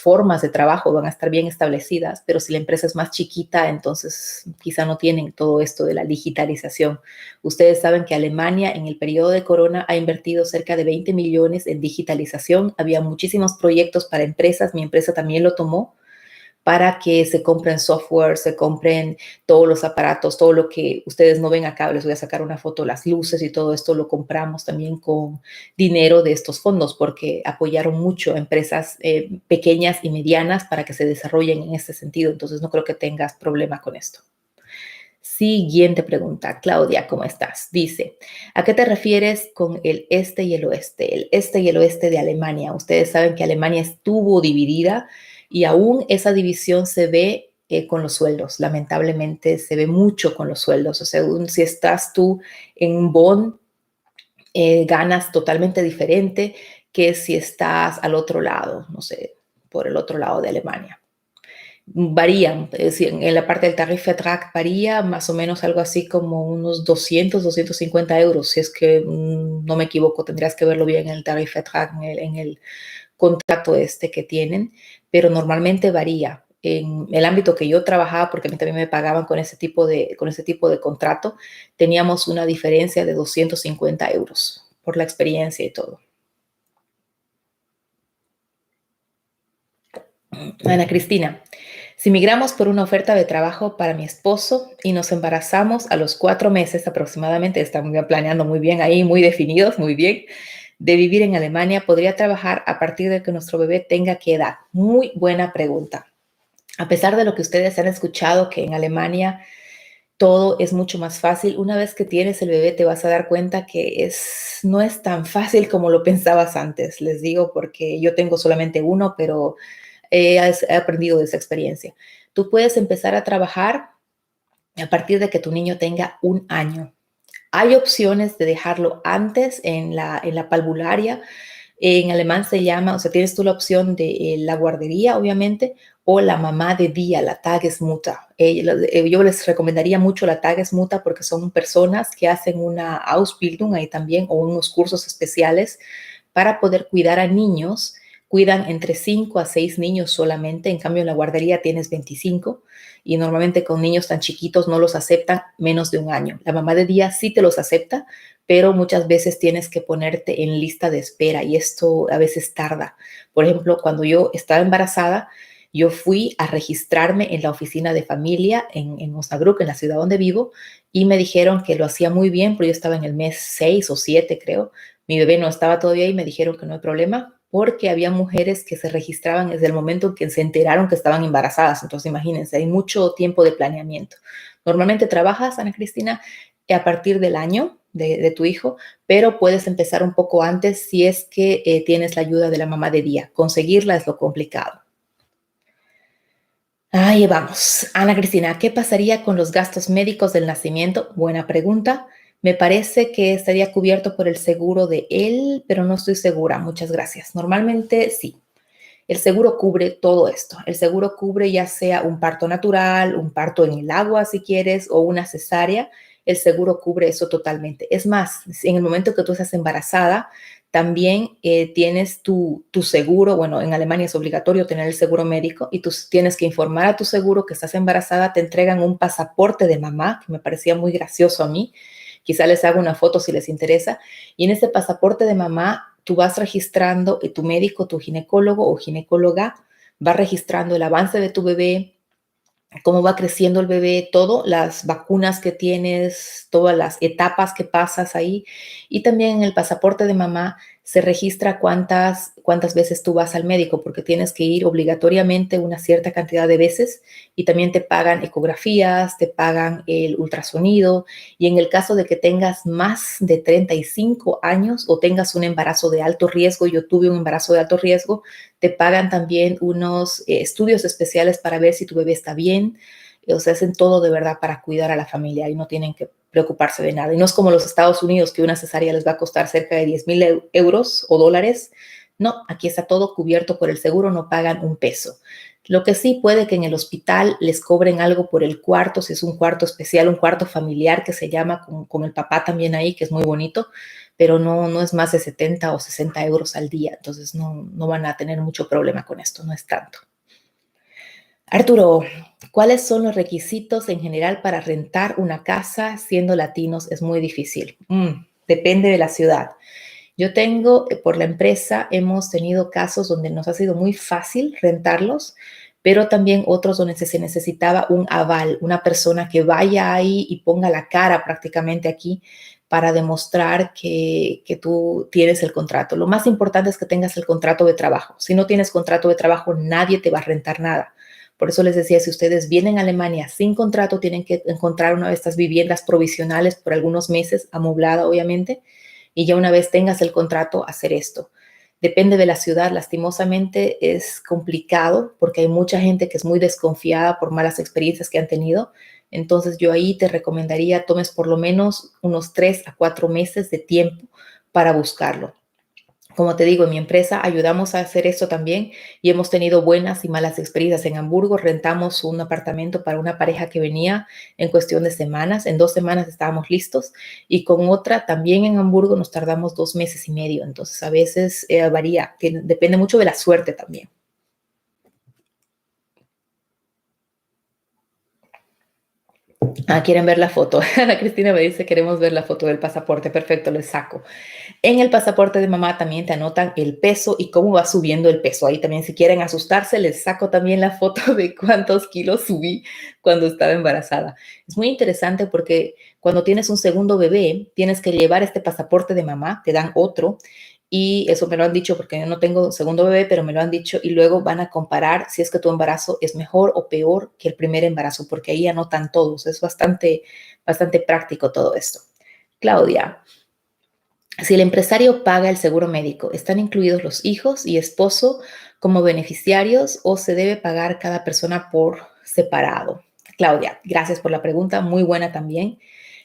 [SPEAKER 1] formas de trabajo van a estar bien establecidas, pero si la empresa es más chiquita, entonces quizá no tienen todo esto de la digitalización. Ustedes saben que Alemania en el periodo de corona ha invertido cerca de 20 millones en digitalización. Había muchísimos proyectos para empresas, mi empresa también lo tomó para que se compren software, se compren todos los aparatos, todo lo que ustedes no ven acá. Les voy a sacar una foto, las luces y todo esto lo compramos también con dinero de estos fondos porque apoyaron mucho a empresas pequeñas y medianas para que se desarrollen en este sentido. Entonces no creo que tengas problema con esto. Siguiente pregunta. Claudia, ¿cómo estás? Dice, ¿a qué te refieres con el este y el oeste? El este y el oeste de Alemania. Ustedes saben que Alemania estuvo dividida y aún esa división se ve con los sueldos. Lamentablemente se ve mucho con los sueldos. O sea, si estás tú en Bonn, ganas totalmente diferente que si estás al otro lado, no sé, por el otro lado de Alemania. Varían, es decir, en la parte del Tarifvertrag varía más o menos algo así como unos 200, 250 euros, si es que no me equivoco, tendrías que verlo bien en el Tarifvertrag, en el contrato que tienen, pero normalmente varía. En el ámbito que yo trabajaba, porque a mí también me pagaban con ese tipo de contrato, teníamos una diferencia de 250 euros por la experiencia y todo. Ana Cristina, Si migramos por una oferta de trabajo para mi esposo y nos embarazamos a los 4 meses aproximadamente, estamos ya planeando muy bien ahí, muy definidos, muy bien, de vivir en Alemania, ¿podría trabajar a partir de que nuestro bebé tenga qué edad? Muy buena pregunta. A pesar de lo que ustedes han escuchado, que en Alemania todo es mucho más fácil, una vez que tienes el bebé te vas a dar cuenta que no es tan fácil como lo pensabas antes. Les digo porque yo tengo solamente uno, pero he aprendido de esa experiencia. Tú puedes empezar a trabajar a partir de que tu niño tenga 1 año. Hay opciones de dejarlo antes en la parvularia. En alemán se llama, o sea, tienes tú la opción de la guardería, obviamente, o la mamá de día, la Tagesmutter. Yo les recomendaría mucho la Tagesmutter porque son personas que hacen una Ausbildung ahí también o unos cursos especiales para poder cuidar a niños. Cuidan entre 5 a 6 niños solamente, en cambio en la guardería tienes 25 y normalmente con niños tan chiquitos no los aceptan menos de 1 año. La mamá de día sí te los acepta, pero muchas veces tienes que ponerte en lista de espera y esto a veces tarda. Por ejemplo, cuando yo estaba embarazada, yo fui a registrarme en la oficina de familia en Osnabrück, en la ciudad donde vivo, y me dijeron que lo hacía muy bien, pero yo estaba en el mes 6 o 7, creo. Mi bebé no estaba todavía y me dijeron que no hay problema porque había mujeres que se registraban desde el momento en que se enteraron que estaban embarazadas. Entonces, imagínense, hay mucho tiempo de planeamiento. Normalmente trabajas, Ana Cristina, a partir del año de tu hijo, pero puedes empezar un poco antes si es que tienes la ayuda de la mamá de día. Conseguirla es lo complicado. Ahí vamos. Ana Cristina, ¿qué pasaría con los gastos médicos del nacimiento? Buena pregunta. Me parece que estaría cubierto por el seguro de él, pero no estoy segura. Muchas gracias. Normalmente sí. El seguro cubre todo esto. El seguro cubre ya sea un parto natural, un parto en el agua si quieres o una cesárea. El seguro cubre eso totalmente. Es más, en el momento que tú estás embarazada, también tienes tu seguro. Bueno, en Alemania es obligatorio tener el seguro médico y tú tienes que informar a tu seguro que estás embarazada. Te entregan un pasaporte de mamá, que me parecía muy gracioso a mí. Quizá les hago una foto si les interesa. Y en ese pasaporte de mamá, tú vas registrando, y tu médico, tu ginecólogo o ginecóloga va registrando el avance de tu bebé, cómo va creciendo el bebé, todo, las vacunas que tienes, todas las etapas que pasas ahí. Y también en el pasaporte de mamá se registra cuántas veces tú vas al médico, porque tienes que ir obligatoriamente una cierta cantidad de veces y también te pagan ecografías, te pagan el ultrasonido y en el caso de que tengas más de 35 años o tengas un embarazo de alto riesgo, yo tuve un embarazo de alto riesgo, te pagan también unos estudios especiales para ver si tu bebé está bien. O sea, hacen todo de verdad para cuidar a la familia y no tienen que preocuparse de nada. Y no es como los Estados Unidos, que una cesárea les va a costar cerca de 10,000 euros o dólares. No, aquí está todo cubierto por el seguro, no pagan un peso. Lo que sí puede que en el hospital les cobren algo por el cuarto, si es un cuarto especial, un cuarto familiar que se llama con el papá también ahí, que es muy bonito, pero no es más de 70 o 60 euros al día. Entonces no van a tener mucho problema con esto, no es tanto. Arturo, ¿cuáles son los requisitos en general para rentar una casa siendo latinos? Es muy difícil. Depende de la ciudad. Yo tengo, por la empresa, hemos tenido casos donde nos ha sido muy fácil rentarlos, pero también otros donde se necesitaba un aval, una persona que vaya ahí y ponga la cara prácticamente aquí para demostrar que tú tienes el contrato. Lo más importante es que tengas el contrato de trabajo. Si no tienes contrato de trabajo, nadie te va a rentar nada. Por eso les decía, si ustedes vienen a Alemania sin contrato, tienen que encontrar una de estas viviendas provisionales por algunos meses, amoblada obviamente, y ya una vez tengas el contrato, hacer esto. Depende de la ciudad, lastimosamente es complicado porque hay mucha gente que es muy desconfiada por malas experiencias que han tenido. Entonces yo ahí te recomendaría tomes por lo menos unos 3 a 4 meses de tiempo para buscarlo. Como te digo, en mi empresa ayudamos a hacer esto también y hemos tenido buenas y malas experiencias. En Hamburgo rentamos un apartamento para una pareja que venía en cuestión de semanas. En 2 semanas estábamos listos y con otra también en Hamburgo nos tardamos 2 meses y medio. Entonces a veces varía, depende mucho de la suerte también. Ah, quieren ver la foto. Ana Cristina me dice, queremos ver la foto del pasaporte. Perfecto, les saco. En el pasaporte de mamá también te anotan el peso y cómo va subiendo el peso. Ahí también, si quieren asustarse, les saco también la foto de cuántos kilos subí cuando estaba embarazada. Es muy interesante porque cuando tienes un segundo bebé, tienes que llevar este pasaporte de mamá, te dan otro. Y eso me lo han dicho porque yo no tengo segundo bebé, pero me lo han dicho y luego van a comparar si es que tu embarazo es mejor o peor que el primer embarazo, porque ahí anotan todos. Es bastante práctico todo esto. Claudia, si el empresario paga el seguro médico, ¿están incluidos los hijos y esposo como beneficiarios o se debe pagar cada persona por separado? Claudia, gracias por la pregunta, muy buena también.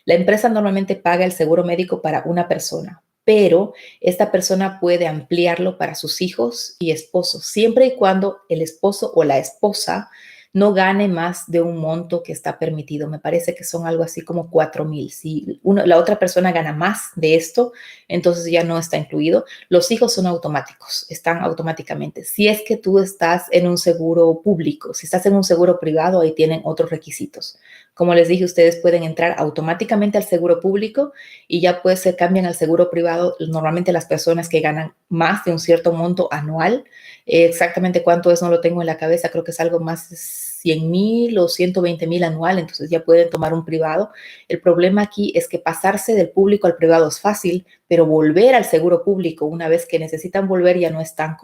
[SPEAKER 1] La empresa normalmente paga el seguro médico para una persona, pero esta persona puede ampliarlo para sus hijos y esposos, siempre y cuando el esposo o la esposa no gane más de un monto que está permitido. Me parece que son algo así como 4,000. Si la otra persona gana más de esto, entonces ya no está incluido. Los hijos son automáticos, están automáticamente. Si es que tú estás en un seguro público, si estás en un seguro privado, ahí tienen otros requisitos. Como les dije, ustedes pueden entrar automáticamente al seguro público y ya pues se cambian al seguro privado. Normalmente las personas que ganan más de un cierto monto anual, exactamente cuánto es no lo tengo en la cabeza, creo que es algo más de 100,000 o 120,000 anual, entonces ya pueden tomar un privado. El problema aquí es que pasarse del público al privado es fácil, pero volver al seguro público una vez que necesitan volver ya no es tan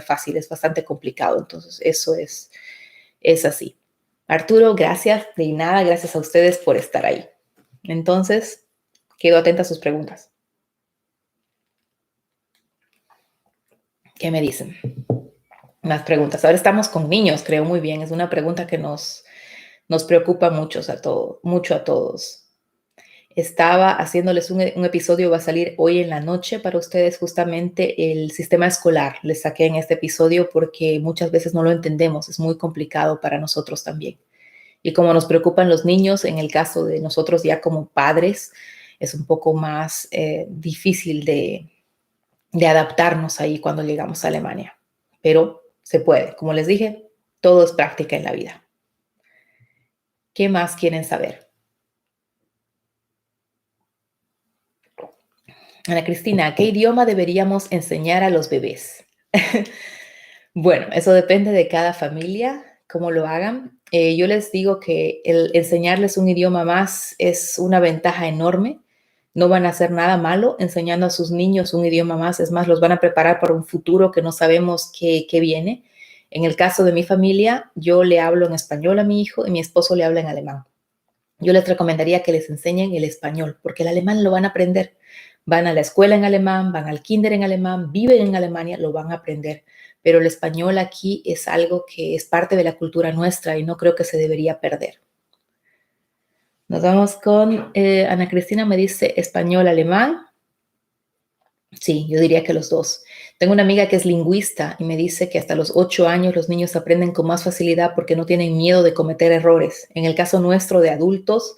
[SPEAKER 1] fácil, es bastante complicado. Entonces eso es así. Arturo, gracias de nada, gracias a ustedes por estar ahí. Entonces, quedo atenta a sus preguntas. ¿Qué me dicen? Más preguntas. Ahora estamos con niños, creo muy bien. Es una pregunta que nos preocupa mucho a todos. Estaba haciéndoles un episodio, va a salir hoy en la noche para ustedes, justamente el sistema escolar. Les saqué en este episodio porque muchas veces no lo entendemos, es muy complicado para nosotros también. Y como nos preocupan los niños, en el caso de nosotros ya como padres, es un poco más difícil de adaptarnos ahí cuando llegamos a Alemania. Pero se puede. Como les dije, todo es práctica en la vida. ¿Qué más quieren saber? Ana Cristina, ¿qué idioma deberíamos enseñar a los bebés? Bueno, eso depende de cada familia, cómo lo hagan. Yo les digo que el enseñarles un idioma más es una ventaja enorme. No van a hacer nada malo enseñando a sus niños un idioma más. Es más, los van a preparar para un futuro que no sabemos qué viene. En el caso de mi familia, yo le hablo en español a mi hijo y mi esposo le habla en alemán. Yo les recomendaría que les enseñen el español, porque el alemán lo van a aprender. Van a la escuela en alemán, van al kinder en alemán, viven en Alemania, lo van a aprender. Pero el español aquí es algo que es parte de la cultura nuestra y no creo que se debería perder. Nos vamos con Ana Cristina, me dice español-alemán. Sí, yo diría que los dos. Tengo una amiga que es lingüista y me dice que hasta los 8 años los niños aprenden con más facilidad porque no tienen miedo de cometer errores. En el caso nuestro de adultos,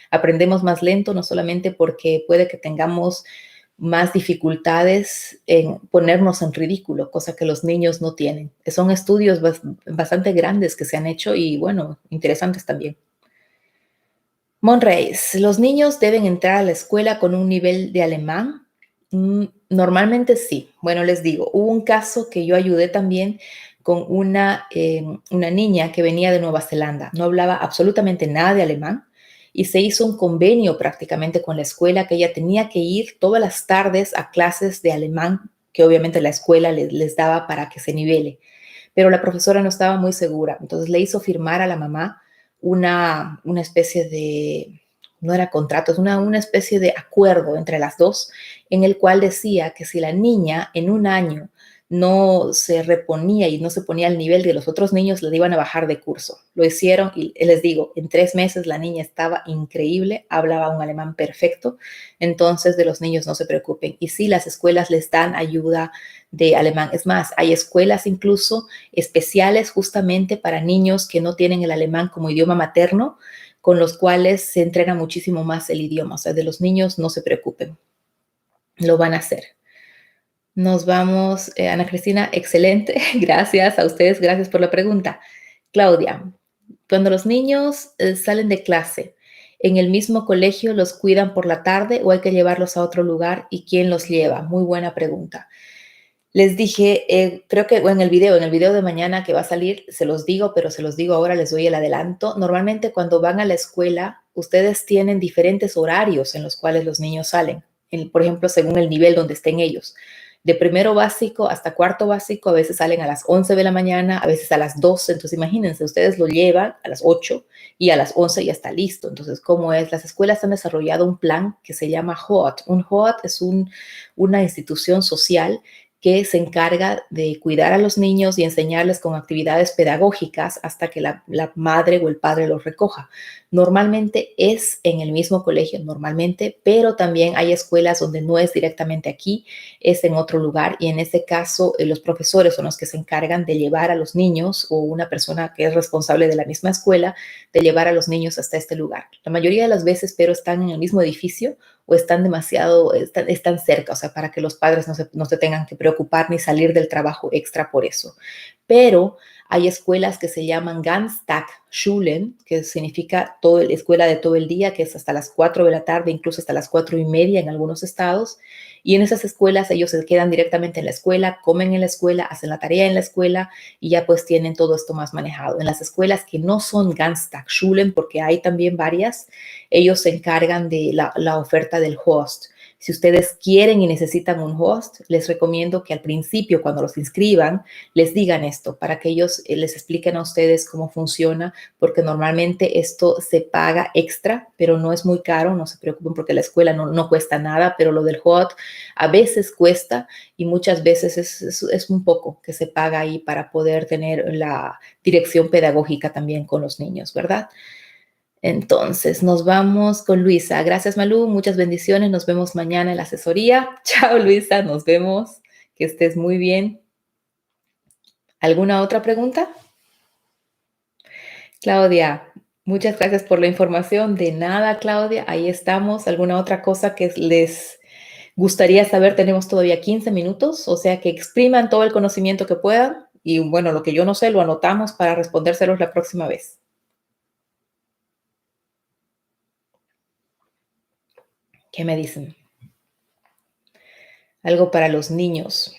[SPEAKER 1] aprendemos más lento, no solamente porque puede que tengamos más dificultades en ponernos en ridículo, cosa que los niños no tienen. Son estudios bastante grandes que se han hecho y, bueno, interesantes también. Monreis, ¿los niños deben entrar a la escuela con un nivel de alemán? Normalmente sí. Bueno, les digo, hubo un caso que yo ayudé también con una niña que venía de Nueva Zelanda. No hablaba absolutamente nada de alemán y se hizo un convenio prácticamente con la escuela que ella tenía que ir todas las tardes a clases de alemán, que obviamente la escuela les daba para que se nivele. Pero la profesora no estaba muy segura. Entonces le hizo firmar a la mamá una especie de, no era contrato, es una especie de acuerdo entre las dos, en el cual decía que si la niña en un año no se reponía y no se ponía al nivel de los otros niños, le iban a bajar de curso. Lo hicieron y les digo, en 3 meses la niña estaba increíble, hablaba un alemán perfecto, entonces de los niños no se preocupen. Y sí, las escuelas les dan ayuda de alemán. Es más, hay escuelas incluso especiales justamente para niños que no tienen el alemán como idioma materno, con los cuales se entrena muchísimo más el idioma. O sea, de los niños no se preocupen, lo van a hacer. Nos vamos, Ana Cristina, excelente. Gracias a ustedes, gracias por la pregunta. Claudia, Cuando los niños salen de clase, ¿en el mismo colegio los cuidan por la tarde o hay que llevarlos a otro lugar? ¿Y quién los lleva? Muy buena pregunta. Les dije, creo que en el video de mañana que va a salir, se los digo, pero se los digo ahora, les doy el adelanto. Normalmente cuando van a la escuela, ustedes tienen diferentes horarios en los cuales los niños salen, por ejemplo, según el nivel donde estén ellos. De primero básico hasta cuarto básico, a veces salen a las 11 de la mañana, a veces a las 12. Entonces, imagínense, ustedes lo llevan a las 8 y a las 11 ya está listo. Entonces, ¿cómo es? Las escuelas han desarrollado un plan que se llama HOT. Un HOT es una institución social que se encarga de cuidar a los niños y enseñarles con actividades pedagógicas hasta que la madre o el padre los recoja. Normalmente es en el mismo colegio, normalmente, pero también hay escuelas donde no es directamente aquí, es en otro lugar y en ese caso los profesores son los que se encargan de llevar a los niños o una persona que es responsable de la misma escuela de llevar a los niños hasta este lugar. La mayoría de las veces, pero están en el mismo edificio o están cerca, o sea, para que los padres no se tengan que preocupar ni salir del trabajo extra por eso. Pero hay escuelas que se llaman Ganztagsschulen, que significa escuela de todo el día, que es hasta las 4 de la tarde, incluso hasta las 4:30 en algunos estados. Y en esas escuelas ellos se quedan directamente en la escuela, comen en la escuela, hacen la tarea en la escuela y ya pues tienen todo esto más manejado. En las escuelas que no son Ganztagsschulen, porque hay también varias, ellos se encargan de la oferta del host. Si ustedes quieren y necesitan un host, les recomiendo que al principio, cuando los inscriban, les digan esto para que ellos les expliquen a ustedes cómo funciona, porque normalmente esto se paga extra, pero no es muy caro, no se preocupen porque la escuela no cuesta nada, pero lo del host a veces cuesta y muchas veces es un poco que se paga ahí para poder tener la dirección pedagógica también con los niños, ¿verdad? Entonces, nos vamos con Luisa. Gracias, Malú. Muchas bendiciones. Nos vemos mañana en la asesoría. Chao, Luisa. Nos vemos. Que estés muy bien. ¿Alguna otra pregunta? Claudia, muchas gracias por la información. De nada, Claudia. Ahí estamos. ¿Alguna otra cosa que les gustaría saber? Tenemos todavía 15 minutos, o sea que expriman todo el conocimiento que puedan. Y bueno, lo que yo no sé, lo anotamos para respondérselos la próxima vez. ¿Qué me dicen? Algo para los niños.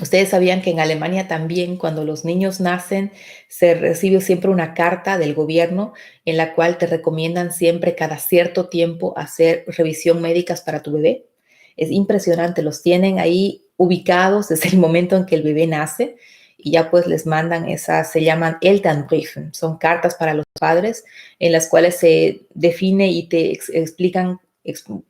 [SPEAKER 1] Ustedes sabían que en Alemania también cuando los niños nacen se recibe siempre una carta del gobierno en la cual te recomiendan siempre cada cierto tiempo hacer revisión médicas para tu bebé. Es impresionante, los tienen ahí ubicados desde el momento en que el bebé nace y ya pues les mandan esas, se llaman Elternbriefen, son cartas para los padres en las cuales se define y te explican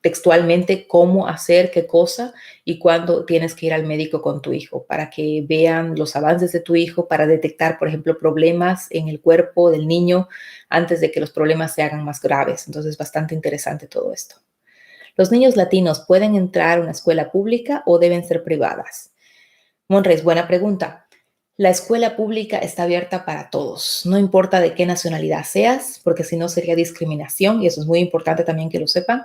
[SPEAKER 1] textualmente cómo hacer qué cosa y cuándo tienes que ir al médico con tu hijo para que vean los avances de tu hijo, para detectar, por ejemplo, problemas en el cuerpo del niño antes de que los problemas se hagan más graves. Entonces, es bastante interesante todo esto. ¿Los niños latinos pueden entrar a una escuela pública o deben ser privadas? Monres, buena pregunta. La escuela pública está abierta para todos, no importa de qué nacionalidad seas, porque si no sería discriminación y eso es muy importante también que lo sepan.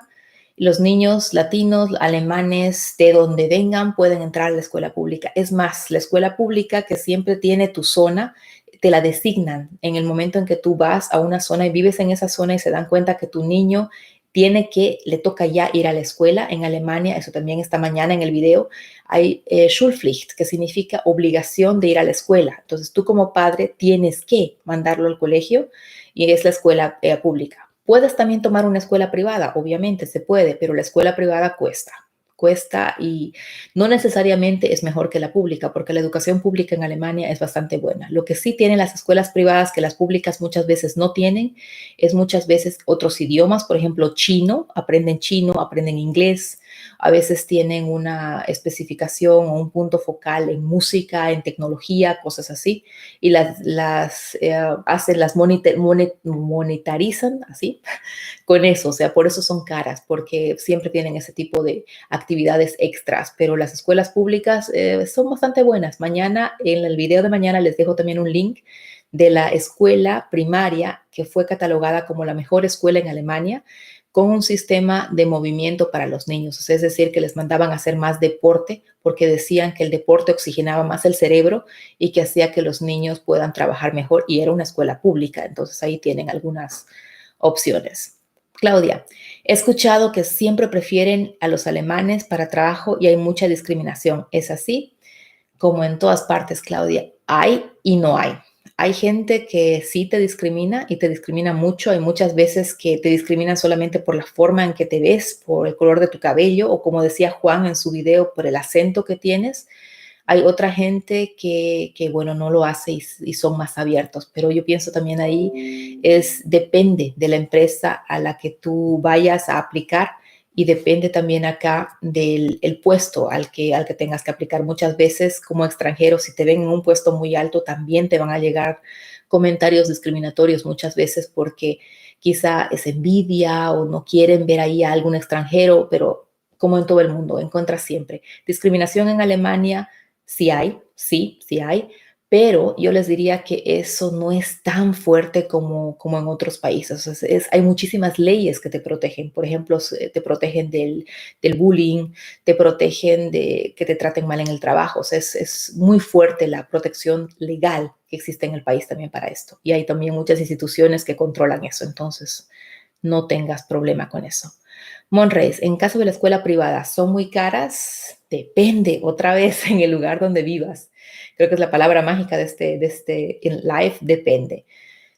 [SPEAKER 1] Los niños latinos, alemanes, de donde vengan, pueden entrar a la escuela pública. Es más, la escuela pública que siempre tiene tu zona, te la designan en el momento en que tú vas a una zona y vives en esa zona y se dan cuenta que tu niño le toca ya ir a la escuela. En Alemania, eso también está mañana en el video, hay Schulpflicht, que significa obligación de ir a la escuela. Entonces tú como padre tienes que mandarlo al colegio y es la escuela pública. Puedes también tomar una escuela privada, obviamente se puede, pero la escuela privada cuesta y no necesariamente es mejor que la pública, porque la educación pública en Alemania es bastante buena. Lo que sí tienen las escuelas privadas que las públicas muchas veces no tienen es muchas veces otros idiomas, por ejemplo, chino, aprenden inglés, a veces tienen una especificación o un punto focal en música, en tecnología, cosas así, y las monetarizan así con eso, o sea, por eso son caras, porque siempre tienen ese tipo de actividades extras, pero las escuelas públicas son bastante buenas. Mañana, en el video de mañana, les dejo también un link de la escuela primaria que fue catalogada como la mejor escuela en Alemania, con un sistema de movimiento para los niños. O sea, es decir, que les mandaban a hacer más deporte porque decían que el deporte oxigenaba más el cerebro y que hacía que los niños puedan trabajar mejor, y era una escuela pública. Entonces ahí tienen algunas opciones. Claudia, he escuchado que siempre prefieren a los alemanes para trabajo y hay mucha discriminación. ¿Es así? Como en todas partes, Claudia, hay y no hay. Hay gente que sí te discrimina y te discrimina mucho. Hay muchas veces que te discriminan solamente por la forma en que te ves, por el color de tu cabello o, como decía Juan en su video, por el acento que tienes. Hay otra gente que bueno, no lo hace y son más abiertos, pero yo pienso también ahí depende de la empresa a la que tú vayas a aplicar, y depende también acá del el puesto al que tengas que aplicar. Muchas veces como extranjero, si te ven en un puesto muy alto, también te van a llegar comentarios discriminatorios muchas veces porque quizá es envidia o no quieren ver ahí a algún extranjero, pero como en todo el mundo, encuentras siempre discriminación. En Alemania sí hay, pero yo les diría que eso no es tan fuerte como en otros países. Hay muchísimas leyes que te protegen. Por ejemplo, te protegen del bullying, te protegen de que te traten mal en el trabajo. O sea, es muy fuerte la protección legal que existe en el país también para esto. Y hay también muchas instituciones que controlan eso. Entonces, no tengas problema con eso. Monreis, en caso de la escuela privada, ¿son muy caras? Depende, otra vez, en el lugar donde vivas. Creo que es la palabra mágica de este live, depende.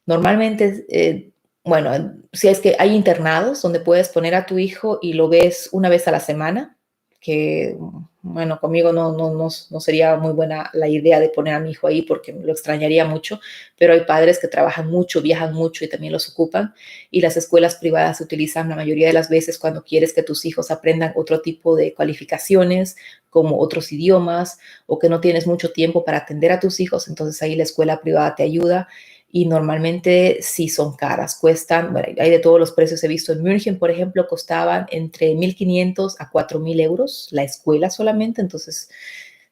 [SPEAKER 1] Normalmente, bueno, si es que hay internados donde puedes poner a tu hijo y lo ves una vez a la semana, que bueno, conmigo no sería muy buena la idea de poner a mi hijo ahí porque lo extrañaría mucho, pero hay padres que trabajan mucho, viajan mucho y también los ocupan, y las escuelas privadas se utilizan la mayoría de las veces cuando quieres que tus hijos aprendan otro tipo de cualificaciones, como otros idiomas, o que no tienes mucho tiempo para atender a tus hijos. Entonces ahí la escuela privada te ayuda, y normalmente sí son caras, cuestan, bueno, hay de todos los precios. He visto en München, por ejemplo, costaban entre 1.500 a 4.000 euros la escuela solamente. Entonces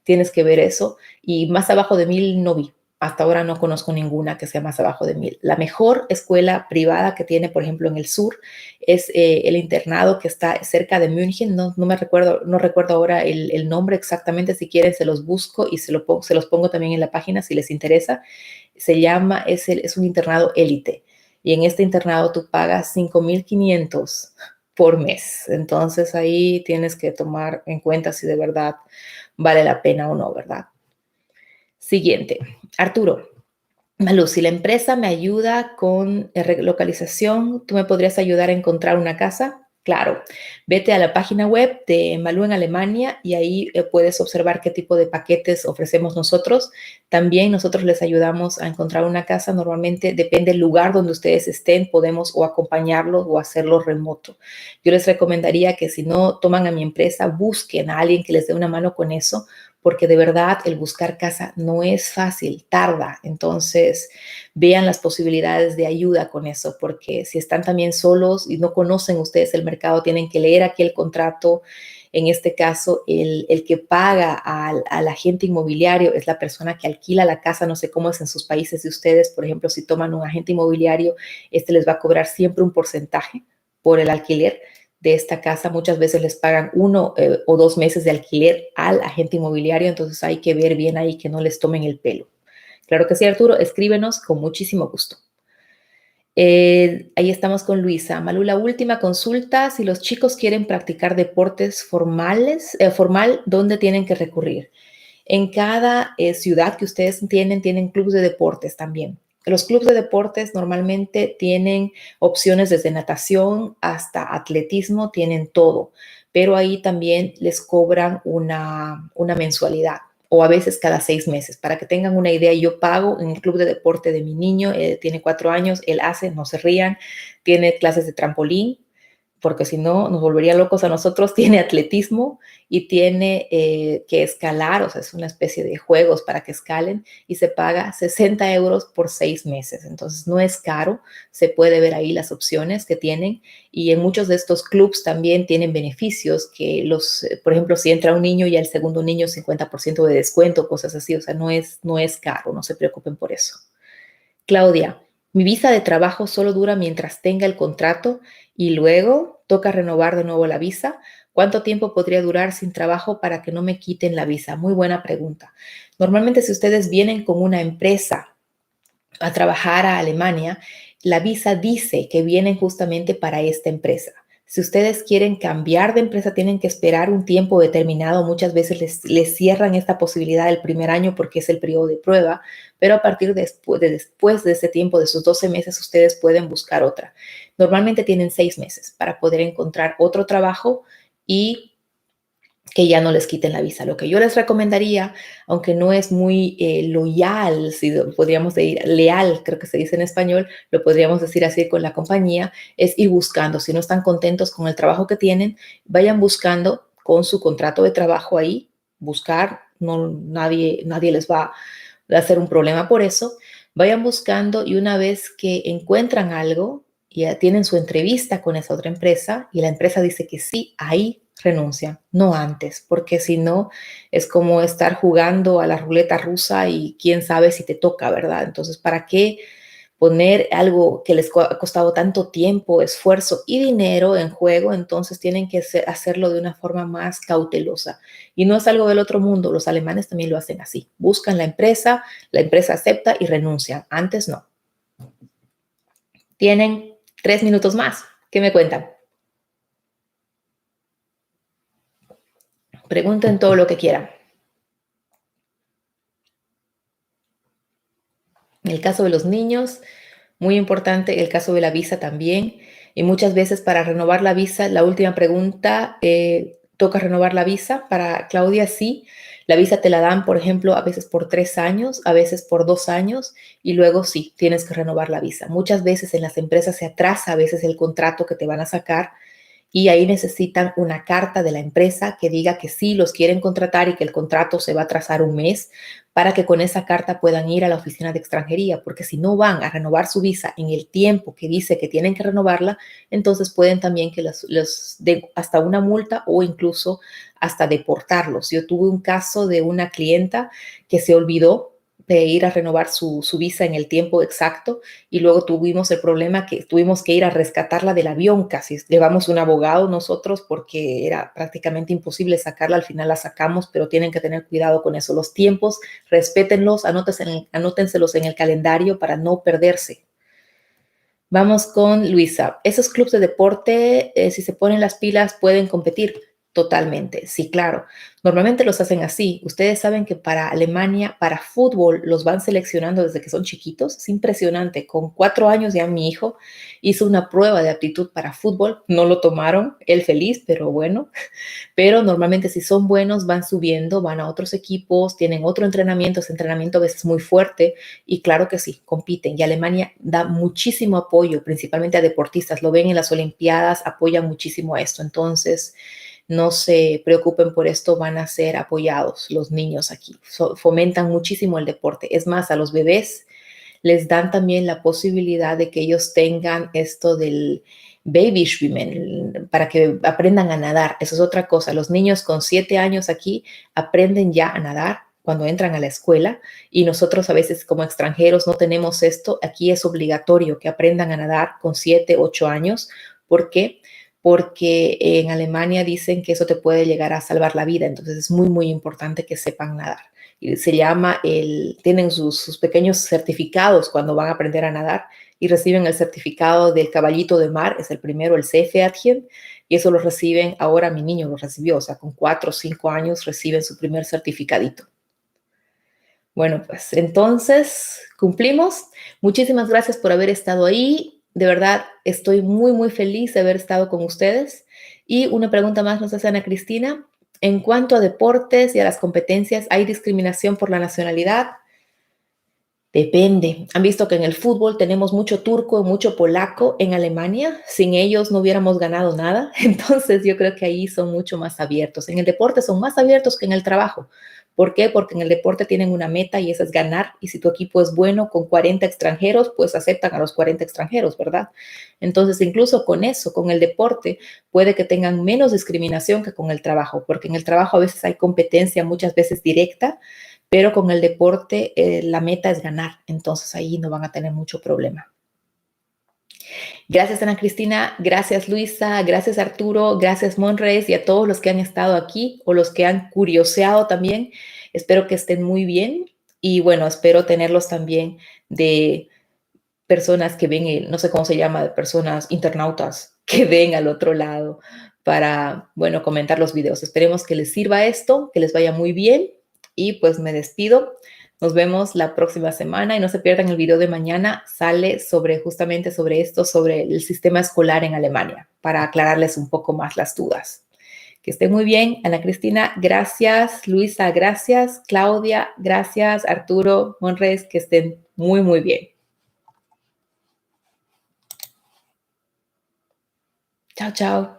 [SPEAKER 1] tienes que ver eso, y más abajo de 1.000 no vi. Hasta ahora no conozco ninguna que sea más abajo de 1.000. La mejor escuela privada que tiene, por ejemplo, en el sur, es el internado que está cerca de München. No recuerdo ahora el nombre exactamente. Si quieren, se los busco y se los pongo también en la página si les interesa. Es un internado élite. Y en este internado tú pagas 5.500 por mes. Entonces ahí tienes que tomar en cuenta si de verdad vale la pena o no, ¿verdad? Siguiente. Arturo. Malú, si la empresa me ayuda con relocalización, ¿tú me podrías ayudar a encontrar una casa? Claro, vete a la página web de Malú en Alemania y ahí puedes observar qué tipo de paquetes ofrecemos nosotros. También nosotros les ayudamos a encontrar una casa. Normalmente depende del lugar donde ustedes estén, podemos o acompañarlos o hacerlo remoto. Yo les recomendaría que si no toman a mi empresa, busquen a alguien que les dé una mano con eso, porque de verdad el buscar casa no es fácil, tarda. Entonces, vean las posibilidades de ayuda con eso, porque si están también solos y no conocen ustedes el mercado, tienen que leer aquí el contrato. En este caso, el que paga al agente inmobiliario es la persona que alquila la casa. No sé cómo es en sus países de ustedes. Por ejemplo, si toman un agente inmobiliario, este les va a cobrar siempre un porcentaje por el alquiler de esta casa. Muchas veces les pagan 1 o 2 meses de alquiler al agente inmobiliario. Entonces hay que ver bien ahí que no les tomen el pelo. Claro que sí, Arturo, escríbenos con muchísimo gusto. Ahí estamos con Luisa. Malú, la última consulta: si los chicos quieren practicar deportes formal, ¿dónde tienen que recurrir? En cada ciudad que ustedes tienen clubes de deportes también. Los clubes de deportes normalmente tienen opciones desde natación hasta atletismo, tienen todo, pero ahí también les cobran una mensualidad, o a veces cada 6 meses. Para que tengan una idea, yo pago en el club de deporte de mi niño, tiene 4 años, él hace, no se rían, tiene clases de trampolín, porque si no nos volvería locos a nosotros. Tiene atletismo y tiene que escalar, o sea, es una especie de juegos para que escalen, y se paga 60 euros por 6 meses. Entonces no es caro, se puede ver ahí las opciones que tienen, y en muchos de estos clubs también tienen beneficios que por ejemplo, si entra un niño y al segundo niño 50% de descuento, cosas así. O sea, no es caro, no se preocupen por eso. Claudia, mi visa de trabajo solo dura mientras tenga el contrato y luego toca renovar de nuevo la visa. ¿Cuánto tiempo podría durar sin trabajo para que no me quiten la visa? Muy buena pregunta. Normalmente si ustedes vienen con una empresa a trabajar a Alemania, la visa dice que vienen justamente para esta empresa. Si ustedes quieren cambiar de empresa, tienen que esperar un tiempo determinado. Muchas veces les cierran esta posibilidad el primer año porque es el periodo de prueba, pero a partir después de ese tiempo, de sus 12 meses, ustedes pueden buscar otra. Normalmente tienen 6 meses para poder encontrar otro trabajo y que ya no les quiten la visa. Lo que yo les recomendaría, aunque no es muy loyal, si podríamos decir leal, creo que se dice en español, lo podríamos decir así con la compañía, es ir buscando. Si no están contentos con el trabajo que tienen, vayan buscando con su contrato de trabajo ahí, buscar, no, nadie les va a hacer un problema por eso. Vayan buscando y una vez que encuentran algo, ya tienen su entrevista con esa otra empresa y la empresa dice que sí, ahí renuncian, no antes, porque si no es como estar jugando a la ruleta rusa y quién sabe si te toca, ¿verdad? Entonces, ¿para qué poner algo que les ha costado tanto tiempo, esfuerzo y dinero en juego? Entonces tienen que hacerlo de una forma más cautelosa. Y no es algo del otro mundo, los alemanes también lo hacen así. Buscan la empresa acepta y renuncian. Antes no. Tienen 3 minutos más. ¿Qué me cuentan? Pregunten todo lo que quieran. En el caso de los niños, muy importante el caso de la visa también. Y muchas veces para renovar la visa, la última pregunta, ¿toca renovar la visa? Para Claudia, sí. La visa te la dan, por ejemplo, a veces por 3 años, a veces por 2 años, y luego sí, tienes que renovar la visa. Muchas veces en las empresas se atrasa a veces el contrato que te van a sacar y ahí necesitan una carta de la empresa que diga que sí los quieren contratar y que el contrato se va a trazar un mes para que con esa carta puedan ir a la oficina de extranjería, porque si no van a renovar su visa en el tiempo que dice que tienen que renovarla, entonces pueden también que los den hasta una multa o incluso hasta deportarlos. Yo tuve un caso de una clienta que se olvidó de ir a renovar su visa en el tiempo exacto y luego tuvimos el problema que tuvimos que ir a rescatarla del avión casi. Llevamos un abogado nosotros porque era prácticamente imposible sacarla. Al final la sacamos, pero tienen que tener cuidado con eso. Los tiempos, respétenlos, anótenselos en el calendario para no perderse. Vamos con Luisa. Esos clubes de deporte, si se ponen las pilas, pueden competir totalmente. Sí, claro. Normalmente los hacen así. Ustedes saben que para Alemania, para fútbol, los van seleccionando desde que son chiquitos. Es impresionante. Con 4 años ya mi hijo hizo una prueba de aptitud para fútbol. No lo tomaron, él feliz, pero bueno. Pero normalmente si son buenos van subiendo, van a otros equipos, tienen otro entrenamiento, ese entrenamiento a veces muy fuerte y claro que sí, compiten. Y Alemania da muchísimo apoyo, principalmente a deportistas, lo ven en las Olimpiadas, apoyan muchísimo a esto. Entonces, no se preocupen por esto, van a ser apoyados los niños aquí. Fomentan muchísimo el deporte. Es más, a los bebés les dan también la posibilidad de que ellos tengan esto del baby swimming para que aprendan a nadar. Eso es otra cosa. Los niños con 7 años aquí aprenden ya a nadar cuando entran a la escuela y nosotros a veces como extranjeros no tenemos esto. Aquí es obligatorio que aprendan a nadar con 7, 8 años. ¿Por qué? Porque en Alemania dicen que eso te puede llegar a salvar la vida. Entonces es muy, muy importante que sepan nadar. Se llama tienen sus pequeños certificados cuando van a aprender a nadar y reciben el certificado del caballito de mar, es el primero, el Seepferdchen, y eso lo reciben, ahora mi niño lo recibió, o sea, con 4 o 5 años reciben su primer certificadito. Bueno, pues entonces cumplimos. Muchísimas gracias por haber estado ahí. De verdad, estoy muy, muy feliz de haber estado con ustedes. Y una pregunta más nos hace Ana Cristina. En cuanto a deportes y a las competencias, ¿hay discriminación por la nacionalidad? Depende. Han visto que en el fútbol tenemos mucho turco, mucho polaco en Alemania. Sin ellos no hubiéramos ganado nada. Entonces yo creo que ahí son mucho más abiertos. En el deporte son más abiertos que en el trabajo. ¿Por qué? Porque en el deporte tienen una meta y esa es ganar. Y si tu equipo es bueno con 40 extranjeros, pues aceptan a los 40 extranjeros, ¿verdad? Entonces incluso con eso, con el deporte, puede que tengan menos discriminación que con el trabajo, porque en el trabajo a veces hay competencia muchas veces directa, pero con el deporte la meta es ganar, entonces ahí no van a tener mucho problema. Gracias, Ana Cristina. Gracias, Luisa. Gracias, Arturo. Gracias, Monreyes, y a todos los que han estado aquí o los que han curioseado también. Espero que estén muy bien. Y bueno, espero tenerlos también de personas que ven, no sé cómo se llama, de personas internautas que ven al otro lado para, bueno, comentar los videos. Esperemos que les sirva esto, que les vaya muy bien. Y pues me despido. Nos vemos la próxima semana y no se pierdan el video de mañana. Sale justamente sobre esto, sobre el sistema escolar en Alemania, para aclararles un poco más las dudas. Que estén muy bien. Ana Cristina, gracias. Luisa, gracias. Claudia, gracias. Arturo, Monres, que estén muy, muy bien. Chao, chao.